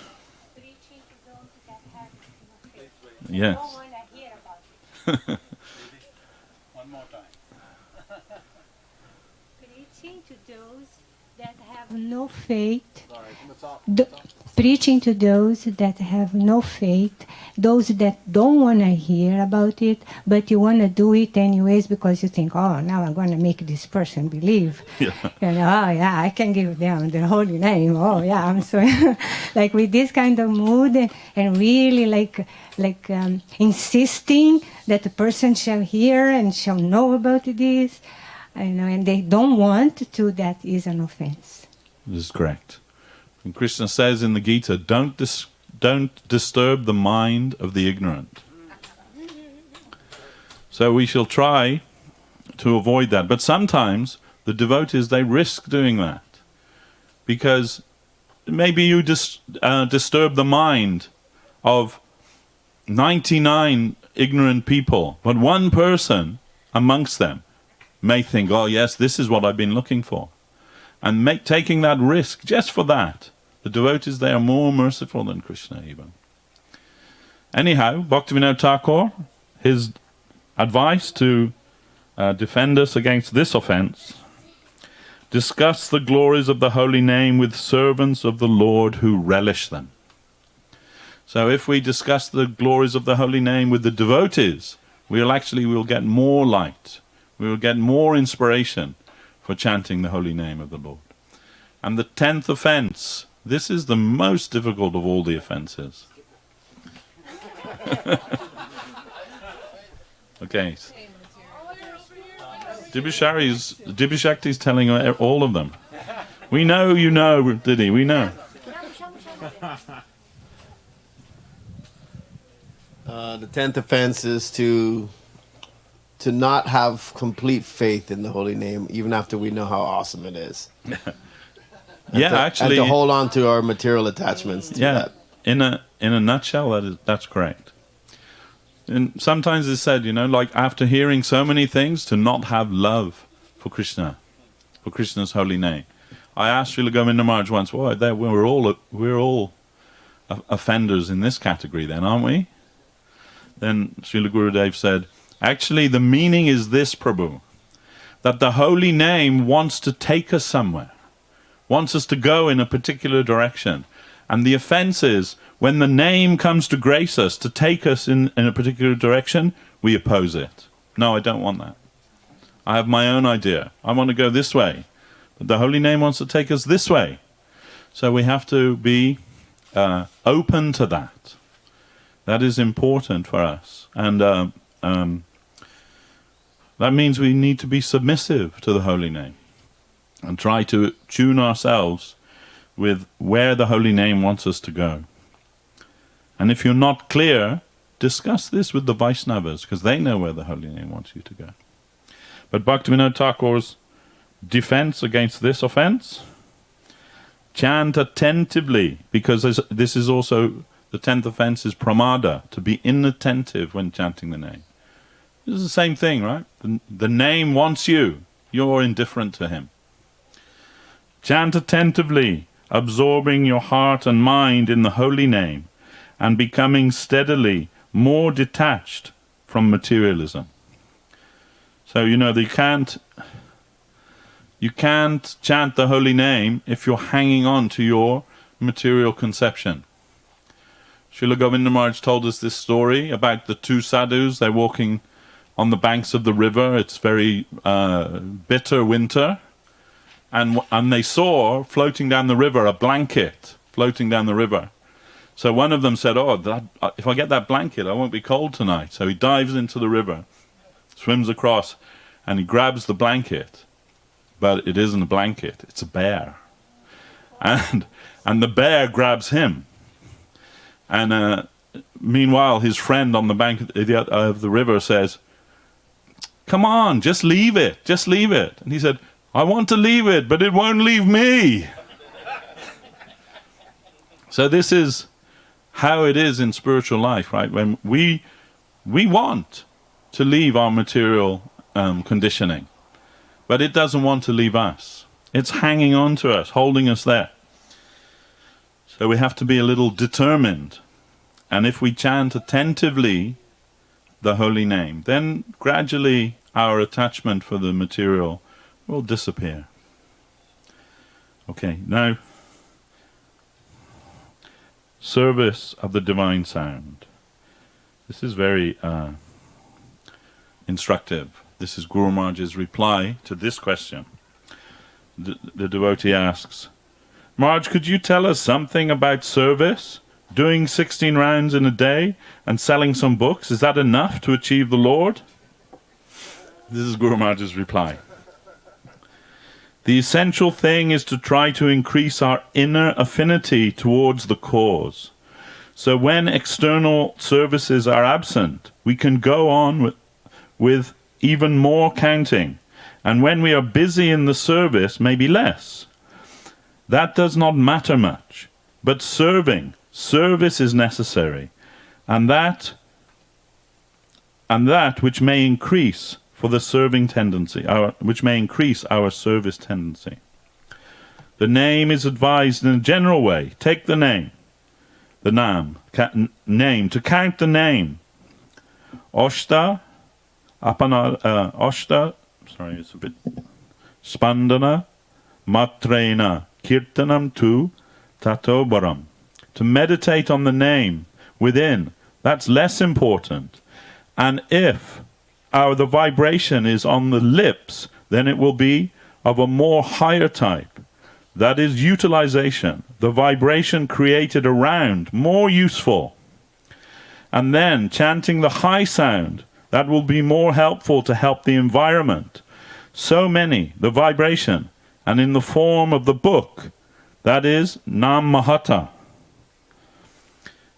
Yes. One more time. Preaching to those that have no faith. Sorry, from the top. Preaching to those that have no faith, those that don't want to hear about it, but you want to do it anyways because you think, oh, now I'm going to make this person believe. Yeah. Oh, yeah, I can give them the holy name. Oh, yeah, I'm so... like with this kind of mood and really insisting that the person shall hear and shall know about this, and they don't want to, that is an offense. This is correct. And Krishna says in the Gita, don't disturb the mind of the ignorant. So we shall try to avoid that. But sometimes the devotees, they risk doing that. Because maybe you disturb the mind of 99 ignorant people, but one person amongst them may think, oh yes, this is what I've been looking for. And taking that risk just for that. The devotees, they are more merciful than Krishna even. Anyhow, Bhaktivinoda Thakur, his advice to defend us against this offense: discuss the glories of the holy name with servants of the Lord who relish them. So if we discuss the glories of the holy name with the devotees, we'll get more light. We will get more inspiration for chanting the holy name of the Lord. And the 10th offense, this is the most difficult of all the offenses. Okay. Dibishakti is telling all of them. We know you know, Didi, we know. The 10th offense is to not have complete faith in the holy name, even after we know how awesome it is. Actually, and to hold on to our material attachments to that. In a nutshell, that's correct. And sometimes it's said, like after hearing so many things, to not have love for Krishna, for Krishna's holy name. I asked Srila Govinda Maharaj once, we're all offenders in this category then, aren't we? Then Srila Gurudev said, actually the meaning is this, Prabhu, that the holy name wants to take us somewhere, wants us to go in a particular direction. And the offense is, when the name comes to grace us, to take us in a particular direction, we oppose it. No, I don't want that. I have my own idea. I want to go this way. But the holy name wants to take us this way. So we have to be open to that. That is important for us. And that means we need to be submissive to the holy name and try to tune ourselves with where the holy name wants us to go. And if you're not clear, discuss this with the Vaishnavas, because they know where the holy name wants you to go. But Bhaktivinoda Thakur's defense against this offense: chant attentively, because this is also, the 10th offense is pramada, to be inattentive when chanting the name. This is the same thing, right? The name wants you. You're indifferent to him. Chant attentively, absorbing your heart and mind in the holy name, and becoming steadily more detached from materialism. So, you can't chant the holy name if you're hanging on to your material conception. Srila Govinda Maharaj told us this story about the two sadhus. They're walking on the banks of the river. It's very bitter winter. And they saw floating down the river a blanket floating down the river. So one of them said, if I get that blanket, I won't be cold tonight. So he dives into the river, swims across, and he grabs the blanket. But it isn't a blanket, it's a bear. And the bear grabs him. And meanwhile, his friend on the bank of the river says, "Come on, just leave it, just leave it." And he said, "I want to leave it, but it won't leave me." So this is how it is in spiritual life, right? When we want to leave our material conditioning, but it doesn't want to leave us. It's hanging on to us, holding us there. So we have to be a little determined. And if we chant attentively the holy name, then gradually our attachment for the material will disappear. Okay, now, service of the divine sound. This is very instructive. This is Guru Maharaj's reply to this question. The devotee asks, "Maharaj, could you tell us something about service? Doing 16 rounds in a day and selling some books, is that enough to achieve the Lord?" This is Guru Maharaj's reply. "The essential thing is to try to increase our inner affinity towards the cause. So when external services are absent, we can go on with even more counting, and when we are busy in the service, maybe less. That does not matter much, but service is necessary, and that which may increase for the serving tendency, which may increase our service tendency. The name is advised in a general way. Take the name, to count the name. Oshta, spandana, matrena, kirtanam tu, tato baram. To meditate on the name within, that's less important. And if the vibration is on the lips, then it will be of a more higher type. That is utilization, the vibration created around, more useful. And then chanting the high sound, that will be more helpful to help the environment. So many, the vibration, and in the form of the book, that is Nam Mahata.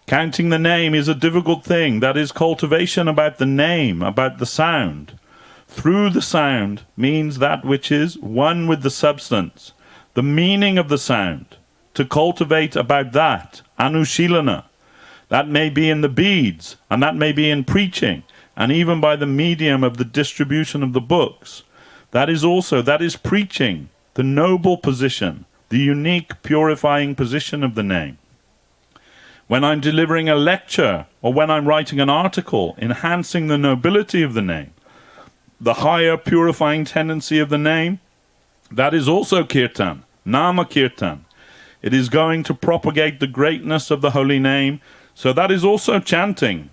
Counting the name is a difficult thing. That is cultivation about the name, about the sound. Through the sound means that which is one with the substance, the meaning of the sound. To cultivate about that, anushilana. That may be in the beads, and that may be in preaching, and even by the medium of the distribution of the books. That is preaching, the noble position, the unique purifying position of the name. When I'm delivering a lecture, or when I'm writing an article, enhancing the nobility of the name, the higher purifying tendency of the name, that is also kirtan, nama kirtan. It is going to propagate the greatness of the holy name, so that is also chanting.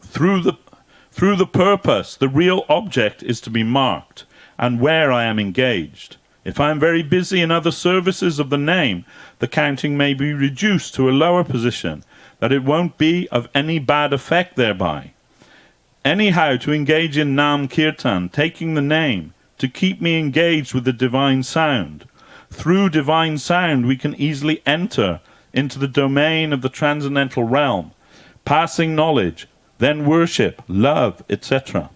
Through the purpose, the real object is to be marked, and where I am engaged. If I am very busy in other services of the name, the counting may be reduced to a lower position. that it won't be of any bad effect thereby. Anyhow, to engage in Nam Kirtan, taking the name, to keep me engaged with the divine sound. Through divine sound we can easily enter into the domain of the transcendental realm, passing knowledge, then worship, love, etc.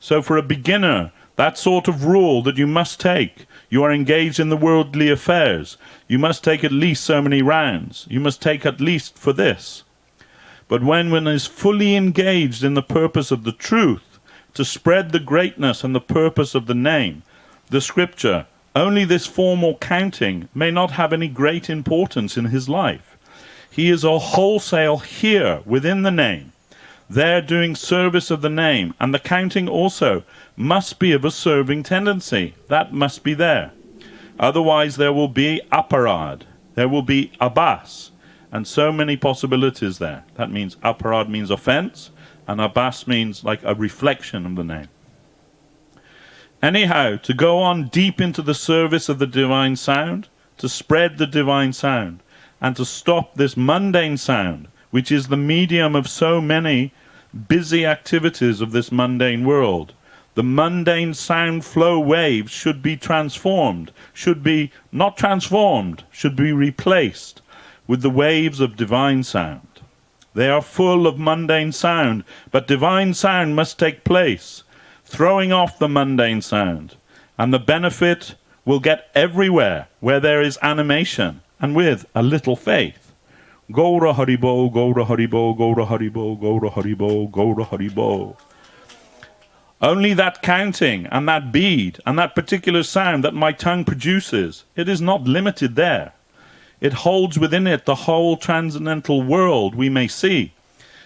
So for a beginner, that sort of rule that you must take, you are engaged in the worldly affairs, you must take at least so many rounds, you must take at least for this. But when one is fully engaged in the purpose of the truth, to spread the greatness and the purpose of the name, the scripture, only this formal counting may not have any great importance in his life. He is a wholesale here within the name, there doing service of the name, and the counting also must be of a serving tendency. That must be there. Otherwise there will be aparad, there will be abas, and so many possibilities there. That means aparad means offense, and abas means like a reflection of the name. Anyhow, to go on deep into the service of the divine sound, to spread the divine sound, and to stop this mundane sound, which is the medium of so many busy activities of this mundane world. The mundane sound flow waves should be transformed, should be not transformed, should be replaced with the waves of divine sound. They are full of mundane sound, but divine sound must take place, throwing off the mundane sound, and the benefit will get everywhere where there is animation and with a little faith. Gaura Haribo, Gaura Haribo, Gaura Haribo, Gaura Haribo, Gaura Haribo. Only that counting and that bead and that particular sound that my tongue produces, it is not limited there. It holds within it the whole transcendental world we may see.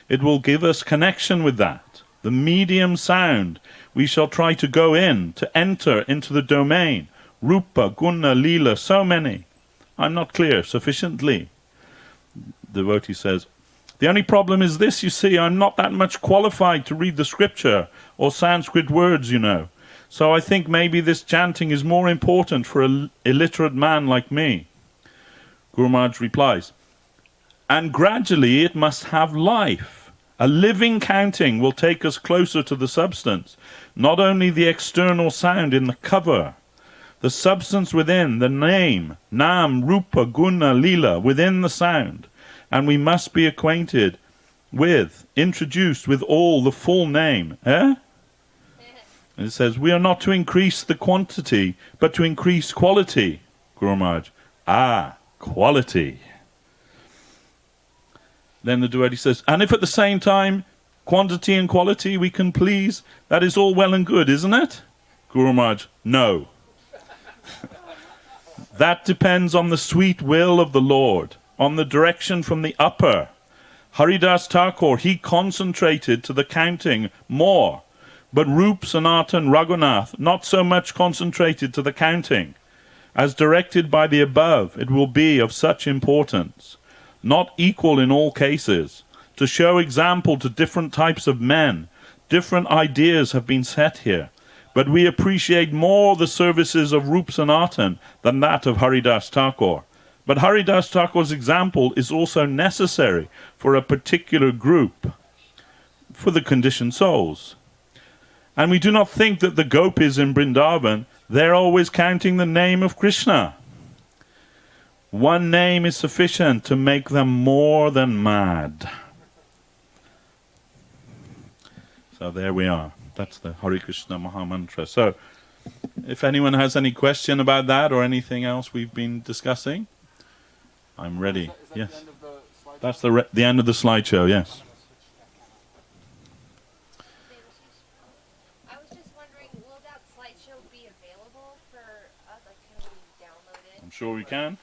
It will give us connection with that. The medium sound, we shall try to go in, to enter into the domain. Rupa, Guna, Lila, so many. I'm not clear sufficiently. The devotee says, the only problem is this, you see, I'm not that much qualified to read the scripture or Sanskrit words, you know. So I think maybe this chanting is more important for an illiterate man like me. Guru Maharaj replies, and gradually it must have life. A living counting will take us closer to the substance, not only the external sound in the cover, the substance within, the name, Nam, Rupa, Guna, Lila, within the sound. And we must be acquainted with, introduced with all the full name. And it says, we are not to increase the quantity, but to increase quality. Guru Maharaj, quality. Then the devotee says, and if at the same time, quantity and quality we can please, that is all well and good, isn't it? Guru Maharaj, no. That depends on the sweet will of the Lord, on the direction from the upper. Haridas Thakur, he concentrated to the counting more, but Rup, Sanatan, Raghunath, not so much concentrated to the counting. As directed by the above, it will be of such importance, not equal in all cases. To show example to different types of men, different ideas have been set here, but we appreciate more the services of Rup Sanatan than that of Haridas Thakur. But Haridas Thakur's example is also necessary for a particular group, for the conditioned souls. And we do not think that the gopis in Vrindavan, they're always counting the name of Krishna. One name is sufficient to make them more than mad. So there we are. That's the Hare Krishna Maha Mantra. So, if anyone has any question about that or anything else we've been discussing, I'm ready. Is that Yes. the end of the slideshow? That's the end of the slideshow, yes. I was just wondering, will that slideshow be available for us? Like, can we download it? I'm sure we can.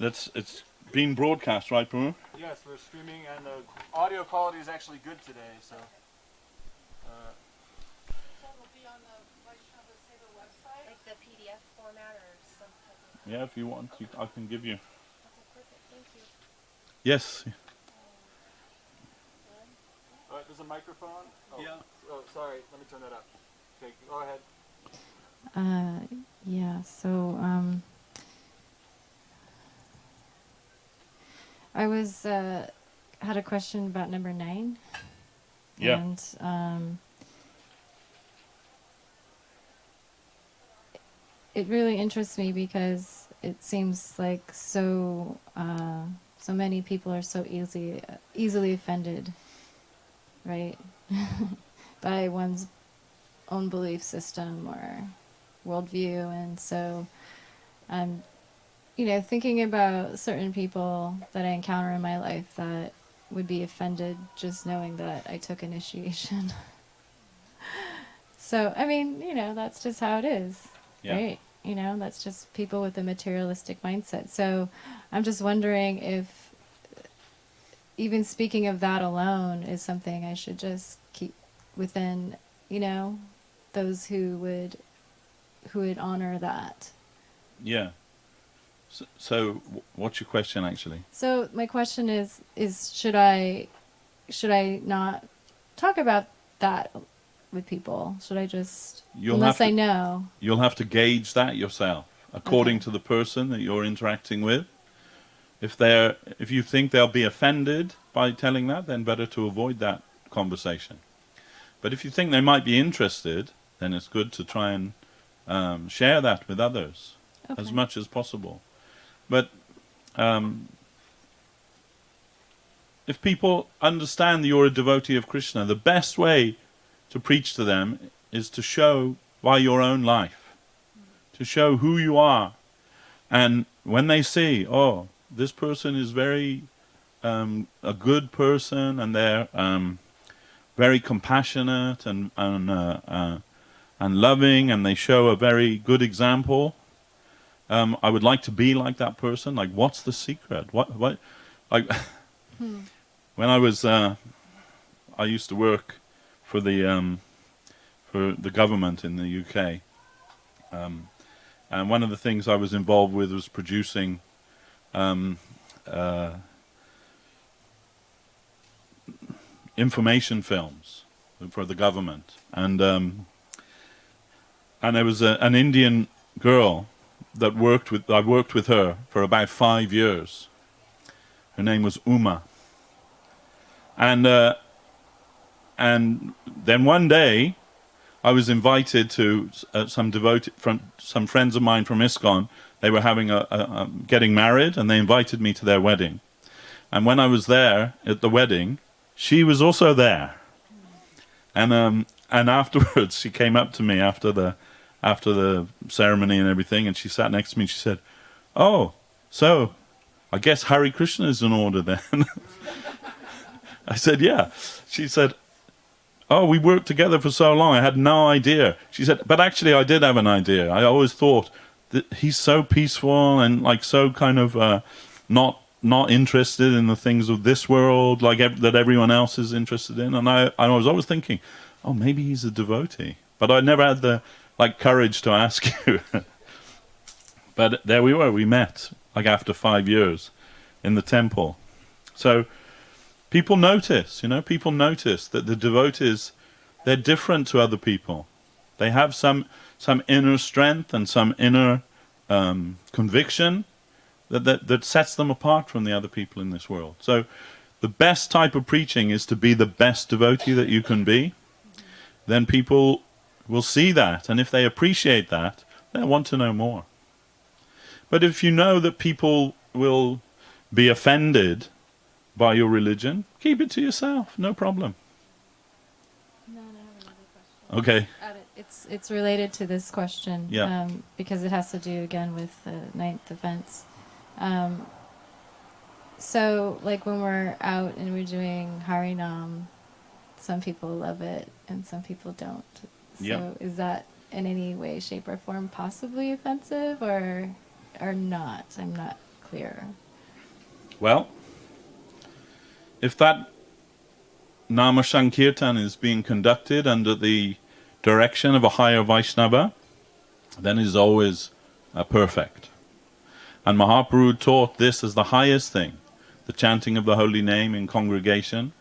It's being broadcast, right, Prabhu? Yes, we're streaming, and the audio quality is actually good today, so. So it'll be on the Vaishnava Seva website? Like the PDF format or some type of... Yeah, if you want, I can give you. Okay, perfect. Thank you. Yes. There's a microphone? Oh. Yeah. Oh, sorry. Let me turn that up. Okay, go ahead. I was had a question about number 9. Yeah. And it really interests me because it seems like so many people are so easily offended, right, by one's own belief system or worldview, and so I'm, thinking about certain people that I encounter in my life that would be offended just knowing that I took initiation. So, I mean, that's just how it is, right? That's just people with a materialistic mindset. So I'm just wondering if even speaking of that alone is something I should just keep within, those who would honor that. Yeah. So what's your question actually? So my question is should I not talk about that with people? Should I just, unless I know? You'll have to gauge that yourself according to the person that you're interacting with. If you think they'll be offended by telling that, then better to avoid that conversation. But if you think they might be interested, then it's good to try and share that with others as much as possible. But if people understand that you're a devotee of Krishna, the best way to preach to them is to show by your own life, to show who you are. And when they see, oh, this person is very a good person, and they're very compassionate and loving, and they show a very good example, I would like to be like that person. Like, what's the secret? What? Like, when I was, I used to work for the government in the UK, and one of the things I was involved with was producing information films for the government, and there was an Indian girl that I worked with her for about 5 years. Her name was Uma, and then one day I was invited to some friends of mine from ISKCON. They were having getting married, and they invited me to their wedding. And when I was there at the wedding, she was also there. And afterwards, she came up to me after the ceremony and everything, and she sat next to me and she said, "Oh, so I guess Hare Krishna is in order then." I said, "Yeah." She said, "Oh, we worked together for so long, I had no idea." She said, "But actually I did have an idea. I always thought that he's so peaceful and like so kind of not interested in the things of this world, like that everyone else is interested in." And I was always thinking, oh, maybe he's a devotee. But I never had the courage to ask you. But there we were. We met like after 5 years in the temple. So people notice, people notice that the devotees, they're different to other people. They have some inner strength and some inner conviction that sets them apart from the other people in this world. So the best type of preaching is to be the best devotee that you can be. Then people will see that, and if they appreciate that, they'll want to know more. But if you know that people will be offended by your religion, keep it to yourself, no problem. No, I have another question. Okay. It's related to this question, Yeah. because it has to do again with the ninth offense. So, like when we're out and we're doing Harinam, some people love it and some people don't. So is that in any way, shape, or form possibly offensive or not? I'm not clear. Well, if that Nama Sankirtan is being conducted under the direction of a higher Vaishnava, then it is always perfect. And Mahaprabhu taught this as the highest thing, the chanting of the holy name in congregation,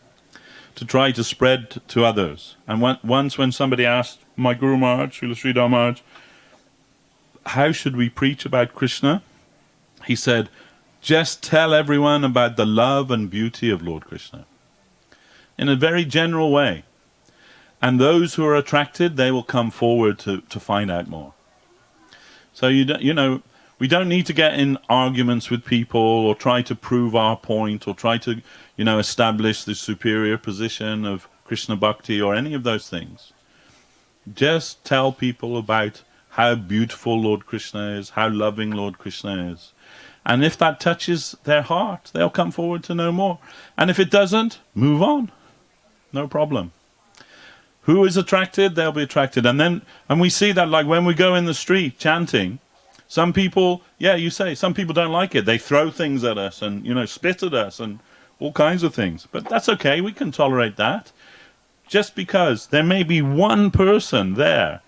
to try to spread to others. And once when somebody asked my Guru Maharaj, Srila Sridhar Maharaj, how should we preach about Krishna? He said, Just tell everyone about the love and beauty of Lord Krishna in a very general way. And those who are attracted, they will come forward to find out more. So we don't need to get in arguments with people or try to prove our point or try to, establish the superior position of Krishna Bhakti or any of those things. Just tell people about how beautiful Lord Krishna is, how loving Lord Krishna is. And if that touches their heart, they'll come forward to know more. And if it doesn't, move on. No problem. Who is attracted, they'll be attracted. And we see that like when we go in the street chanting, some people, some people don't like it. They throw things at us and, spit at us and all kinds of things. But that's okay, we can tolerate that. Just because there may be one person there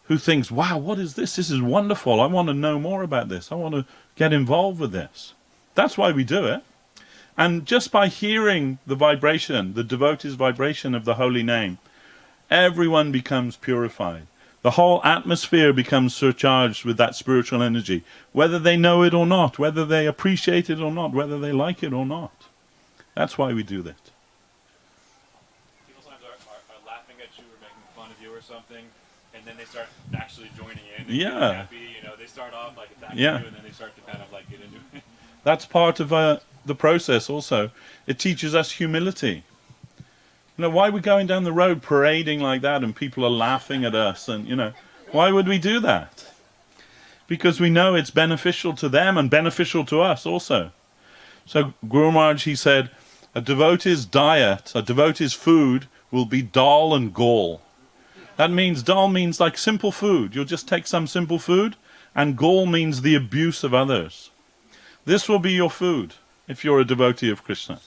who thinks, wow, what is this? This is wonderful. I want to know more about this. I want to get involved with this. That's why we do it. And just by hearing the vibration, the devotee's vibration of the holy name, everyone becomes purified. The whole atmosphere becomes surcharged with that spiritual energy, whether they know it or not, whether they appreciate it or not, whether they like it or not. That's why we do that. People sometimes are laughing at you or making fun of you or something, and then they start actually joining in and getting happy. They start off like attacking you, and then they start to kind of like get into it. That's part of the process also. It teaches us humility. Why are we going down the road parading like that and people are laughing at us? And, why would we do that? Because we know it's beneficial to them and beneficial to us also. So Guru Maharaj, he said, a devotee's diet, a devotee's food will be dal and gall. That means, dal means like simple food. You'll just take some simple food, and gall means the abuse of others. This will be your food if you're a devotee of Krishna.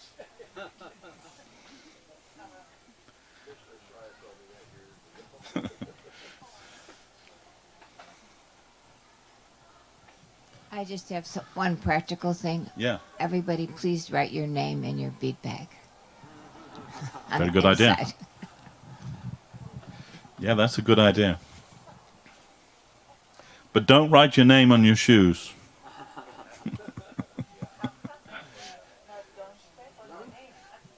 I just have one practical thing. Yeah. Everybody, please write your name in your bead bag. Very good idea. Yeah, that's a good idea. But don't write your name on your shoes.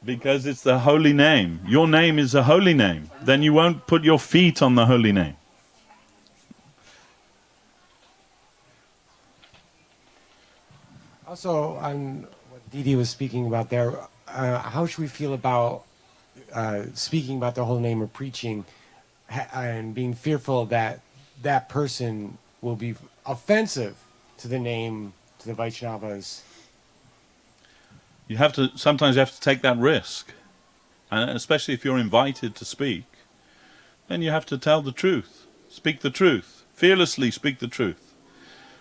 Because it's the holy name. Your name is a holy name. Then you won't put your feet on the holy name. Also, on what Didi was speaking about there, how should we feel about speaking about the holy name or preaching and being fearful that that person will be offensive to the name, to the Vaishnavas? Sometimes you have to take that risk. And especially if you're invited to speak, then you have to tell the truth. Speak the truth. Fearlessly speak the truth.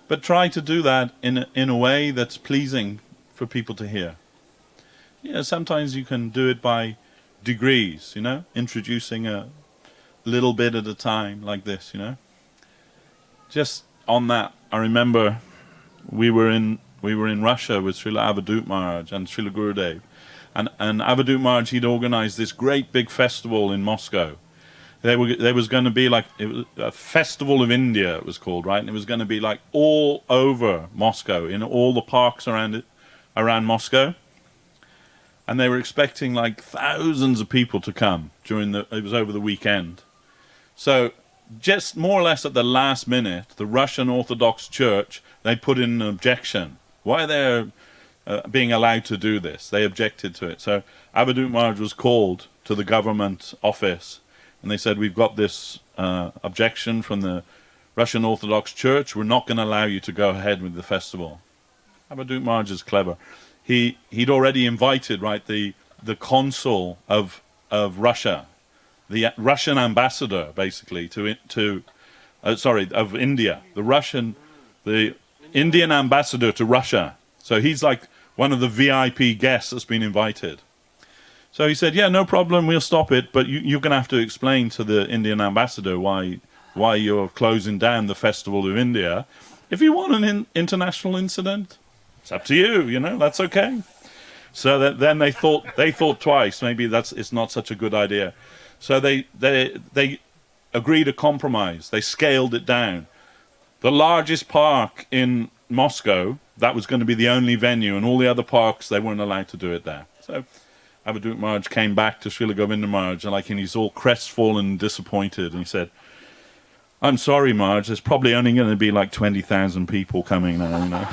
But try to do that in a way that's pleasing for people to hear. Sometimes you can do it by degrees, introducing a little bit at a time like this, Just on that, I remember we were in Russia with Srila Avadut Maharaj and Srila Gurudev. And Avadut Maharaj, he'd organized this great big festival in Moscow. There was going to be like a Festival of India, it was called, right? And it was going to be like all over Moscow, in all the parks around Moscow. And they were expecting like thousands of people to come it was over the weekend. So just more or less at the last minute, the Russian Orthodox Church, they put in an objection. Why they're being allowed to do this? They objected to it. So Avadut Maharaj was called to the government office. And they said, we've got this objection from the Russian Orthodox Church. We're not going to allow you to go ahead with the festival. Avadut Maharaj is clever. He'd already invited, right, the consul of Russia, the Russian ambassador, basically, of India, the Indian ambassador to Russia. So he's like one of the VIP guests that's been invited. So he said, yeah, no problem, we'll stop it, but you're going to have to explain to the Indian ambassador why you're closing down the Festival of India. If you want an international incident, it's up to you, that's okay. So then they thought twice, maybe it's not such a good idea. So they agreed a compromise. They scaled it down. The largest park in Moscow that was going to be the only venue, and all the other parks, they weren't allowed to do it there. So Avadut Maharaj came back to Srila Govinda Maharaj, and he's all crestfallen and disappointed, and he said, I'm sorry, Maharaj, there's probably only going to be like 20,000 people coming now, you know.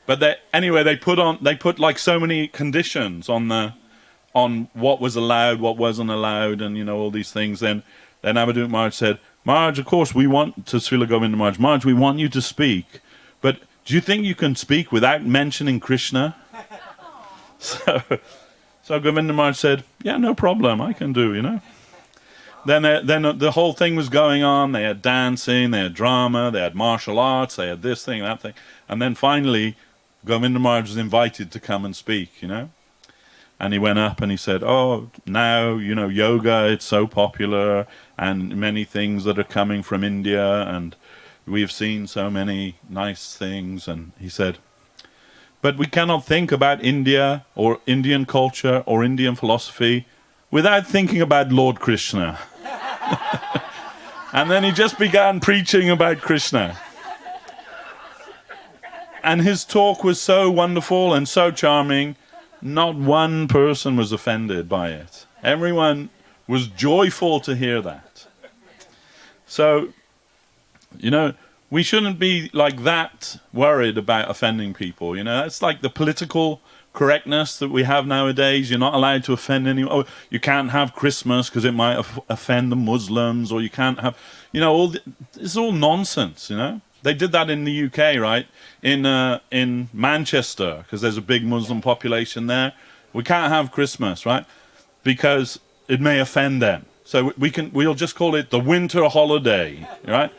But anyway, they put like so many conditions on what was allowed, what wasn't allowed, and, you know, all these things. Then Avadut Maharaj said, Maharaj, of course, we want to Srila Govinda Maharaj, Maharaj, we want you to speak, but do you think you can speak without mentioning Krishna? So Govinda Maharaj said, yeah, no problem, I can do, you know. Then the whole thing was going on. They had dancing, they had drama, they had martial arts, they had this thing, that thing. And then finally, Govinda Maharaj was invited to come and speak, you know. And he went up and he said, oh, now, you know, yoga, it's so popular, and many things that are coming from India, and we've seen so many nice things. And he said, but we cannot think about India or Indian culture or Indian philosophy without thinking about Lord Krishna. And then he just began preaching about Krishna. And his talk was so wonderful and so charming, not one person was offended by it. Everyone was joyful to hear that. So, you know, we shouldn't be like that worried about offending people, you know. It's like the political correctness that we have nowadays. You're not allowed to offend anyone. Oh, you can't have Christmas because it might offend the Muslims, or you can't have, you know, it's all nonsense, you know. They did that in the UK, right? In Manchester, because there's a big Muslim population there. We can't have Christmas, right? Because it may offend them. So we'll just call it the winter holiday, right?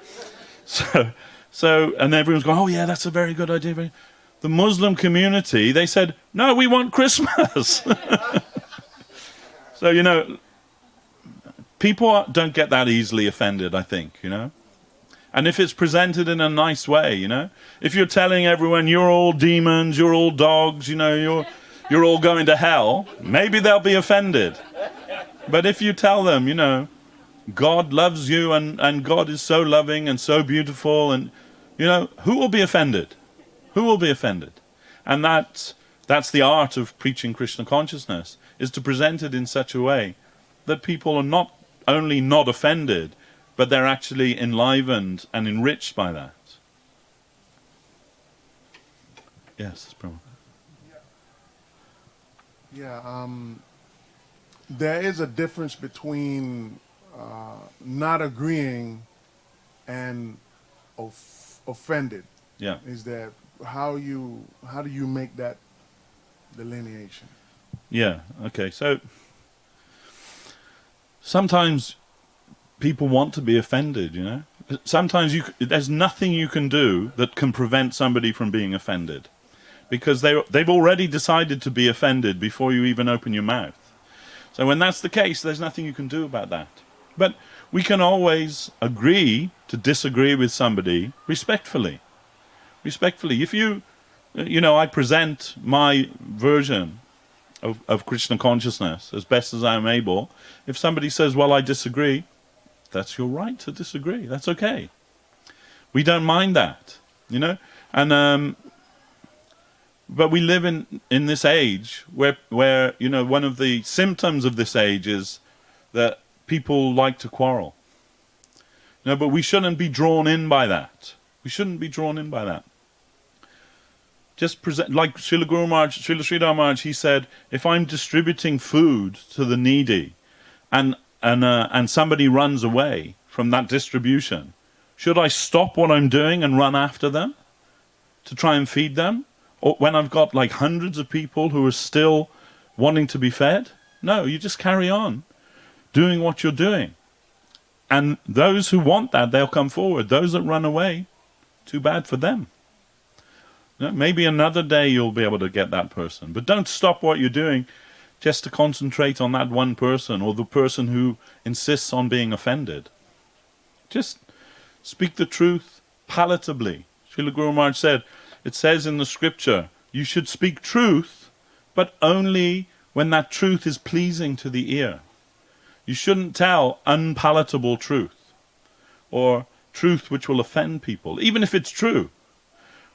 So and everyone's going, oh yeah, that's a very good idea. The Muslim community, they said, no, we want Christmas. So, you know, people don't get that easily offended, I think, you know. And if it's presented in a nice way, you know. If you're telling everyone you're all demons, you're all dogs, you know, you're all going to hell, maybe they'll be offended. But if you tell them, you know, God loves you, and God is so loving and so beautiful, and, you know, who will be offended? Who will be offended? And that's the art of preaching Krishna consciousness, is to present it in such a way that people are not only not offended, but they're actually enlivened and enriched by that. Yes, Prabhu. Yeah, there is a difference between not agreeing and offended. Yeah. Is that how do you make that delineation? Yeah, okay. So sometimes people want to be offended, you know. Sometimes there's nothing you can do that can prevent somebody from being offended, because they've already decided to be offended before you even open your mouth. So when that's the case, there's nothing you can do about that. But we can always agree to disagree with somebody respectfully. Respectfully. If you know, I present my version of Krishna consciousness as best as I'm able. If somebody says, well, I disagree, that's your right to disagree. That's okay. We don't mind that, you know. And but we live in this age where you know, one of the symptoms of this age is that people like to quarrel. No, but we shouldn't be drawn in by that. We shouldn't be drawn in by that. Just present, like Srila Guru Maharaj, Srila Sridhar Maharaj, he said, if I'm distributing food to the needy, and somebody runs away from that distribution, should I stop what I'm doing and run after them to try and feed them? Or when I've got like hundreds of people who are still wanting to be fed? No, you just carry on doing what you're doing. And those who want that, they'll come forward. Those that run away, too bad for them. You know, maybe another day you'll be able to get that person. But don't stop what you're doing just to concentrate on that one person, or the person who insists on being offended. Just speak the truth palatably. Srila Guru Maharaj said, it says in the scripture, you should speak truth, but only when that truth is pleasing to the ear. You shouldn't tell unpalatable truth, or truth which will offend people, even if it's true.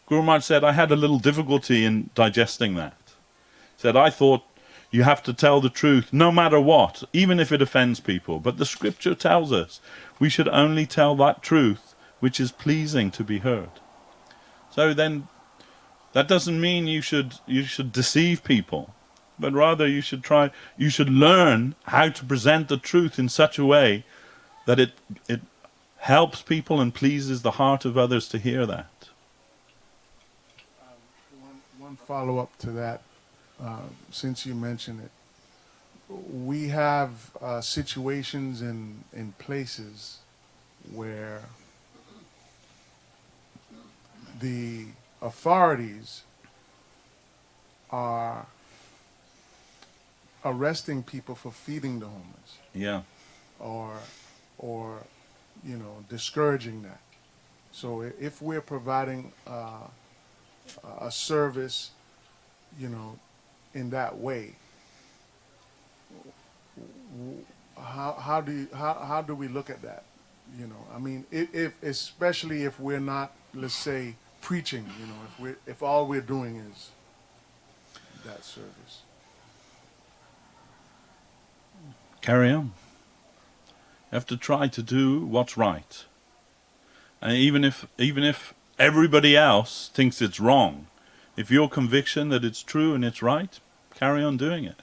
Guru Maharaj said, I had a little difficulty in digesting that. Said, I thought you have to tell the truth no matter what, even if it offends people. But the scripture tells us we should only tell that truth which is pleasing to be heard. So then, that doesn't mean you should deceive people, but rather you should learn how to present the truth in such a way that it helps people and pleases the heart of others to hear that. One follow-up to that, since you mentioned it. We have situations in places where the authorities are arresting people for feeding the homeless. Yeah. Or discouraging that. So if we're providing a service, in that way, how do we look at that? I mean, if especially if we're not, let's say, preaching, if all we're doing is that service. Carry on. You have to try to do what's right. And even if everybody else thinks it's wrong, if your conviction that it's true and it's right, carry on doing it.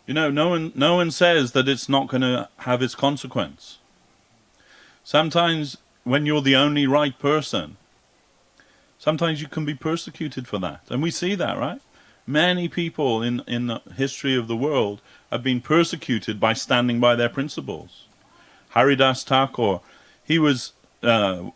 No one says that it's not going to have its consequence. Sometimes when you're the only right person, sometimes you can be persecuted for that. And we see that, right? Many people in the history of the world have been persecuted by standing by their principles. Haridas Thakur, he was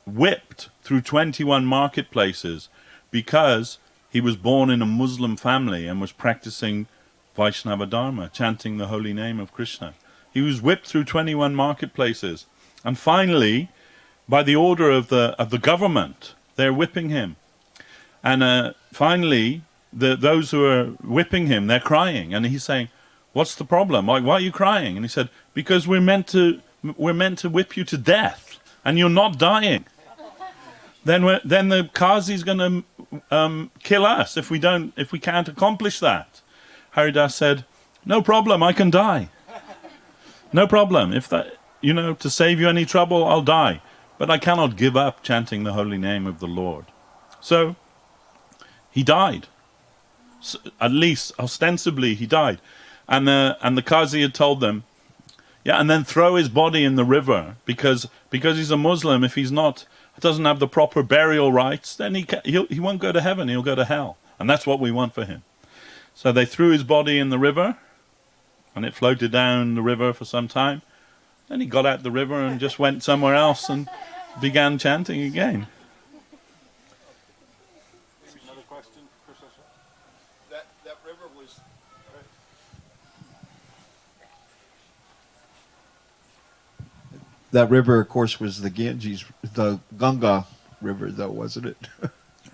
whipped through 21 marketplaces because he was born in a Muslim family and was practicing Vaishnava Dharma, chanting the holy name of Krishna. He was whipped through 21 marketplaces. And finally, by the order of the government, they're whipping him. And finally, those who are whipping him, they're crying. And he's saying, what's the problem? Why are you crying? And he said, because we're meant to whip you to death, and you're not dying. Then the Qazi's going to kill us if we can't accomplish that. Haridas said, no problem, I can die. No problem. If that, to save you any trouble, I'll die. But I cannot give up chanting the holy name of the Lord. So he died. So, at least ostensibly he died. And the Qazi had told them, and then throw his body in the river, because he's a Muslim. If he's doesn't have the proper burial rites, then he won't go to heaven, he'll go to hell. And that's what we want for him. So they threw his body in the river, and it floated down the river for some time. Then he got out the river and just went somewhere else and began chanting again. Another question, that river was... That river, of course, was the Ganges, the Ganga River, though, wasn't it?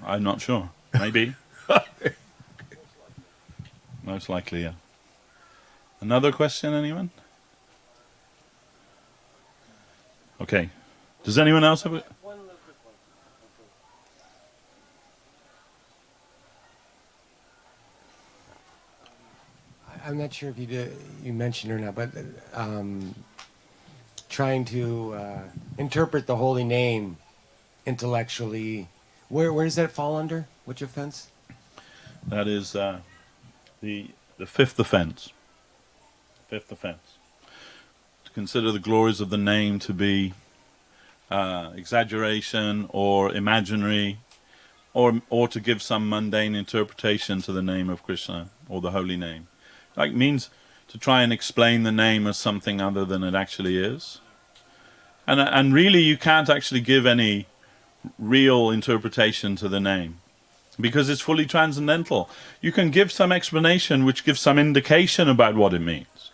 I'm not sure. Maybe. Most likely, yeah. Another question, anyone? Okay. Does anyone else have it? One little quick one. I'm not sure if you mentioned or not, but trying to interpret the holy name intellectually, where does that fall under? Which offense? That is the fifth offense. Fifth offense. To consider the glories of the name to be exaggeration or imaginary, or to give some mundane interpretation to the name of Krishna or the holy name. Like means to try and explain the name as something other than it actually is. And really you can't actually give any real interpretation to the name, because it's fully transcendental. You can give some explanation which gives some indication about what it means.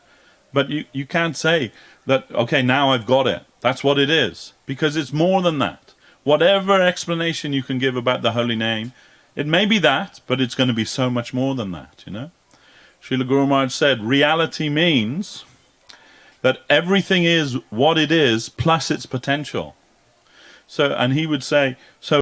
But you can't say that, okay, now I've got it. That's what it is. Because it's more than that. Whatever explanation you can give about the holy name, it may be that, but it's going to be so much more than that, Srila Guru Maharaj said, reality means that everything is what it is plus its potential. So, and he would say, so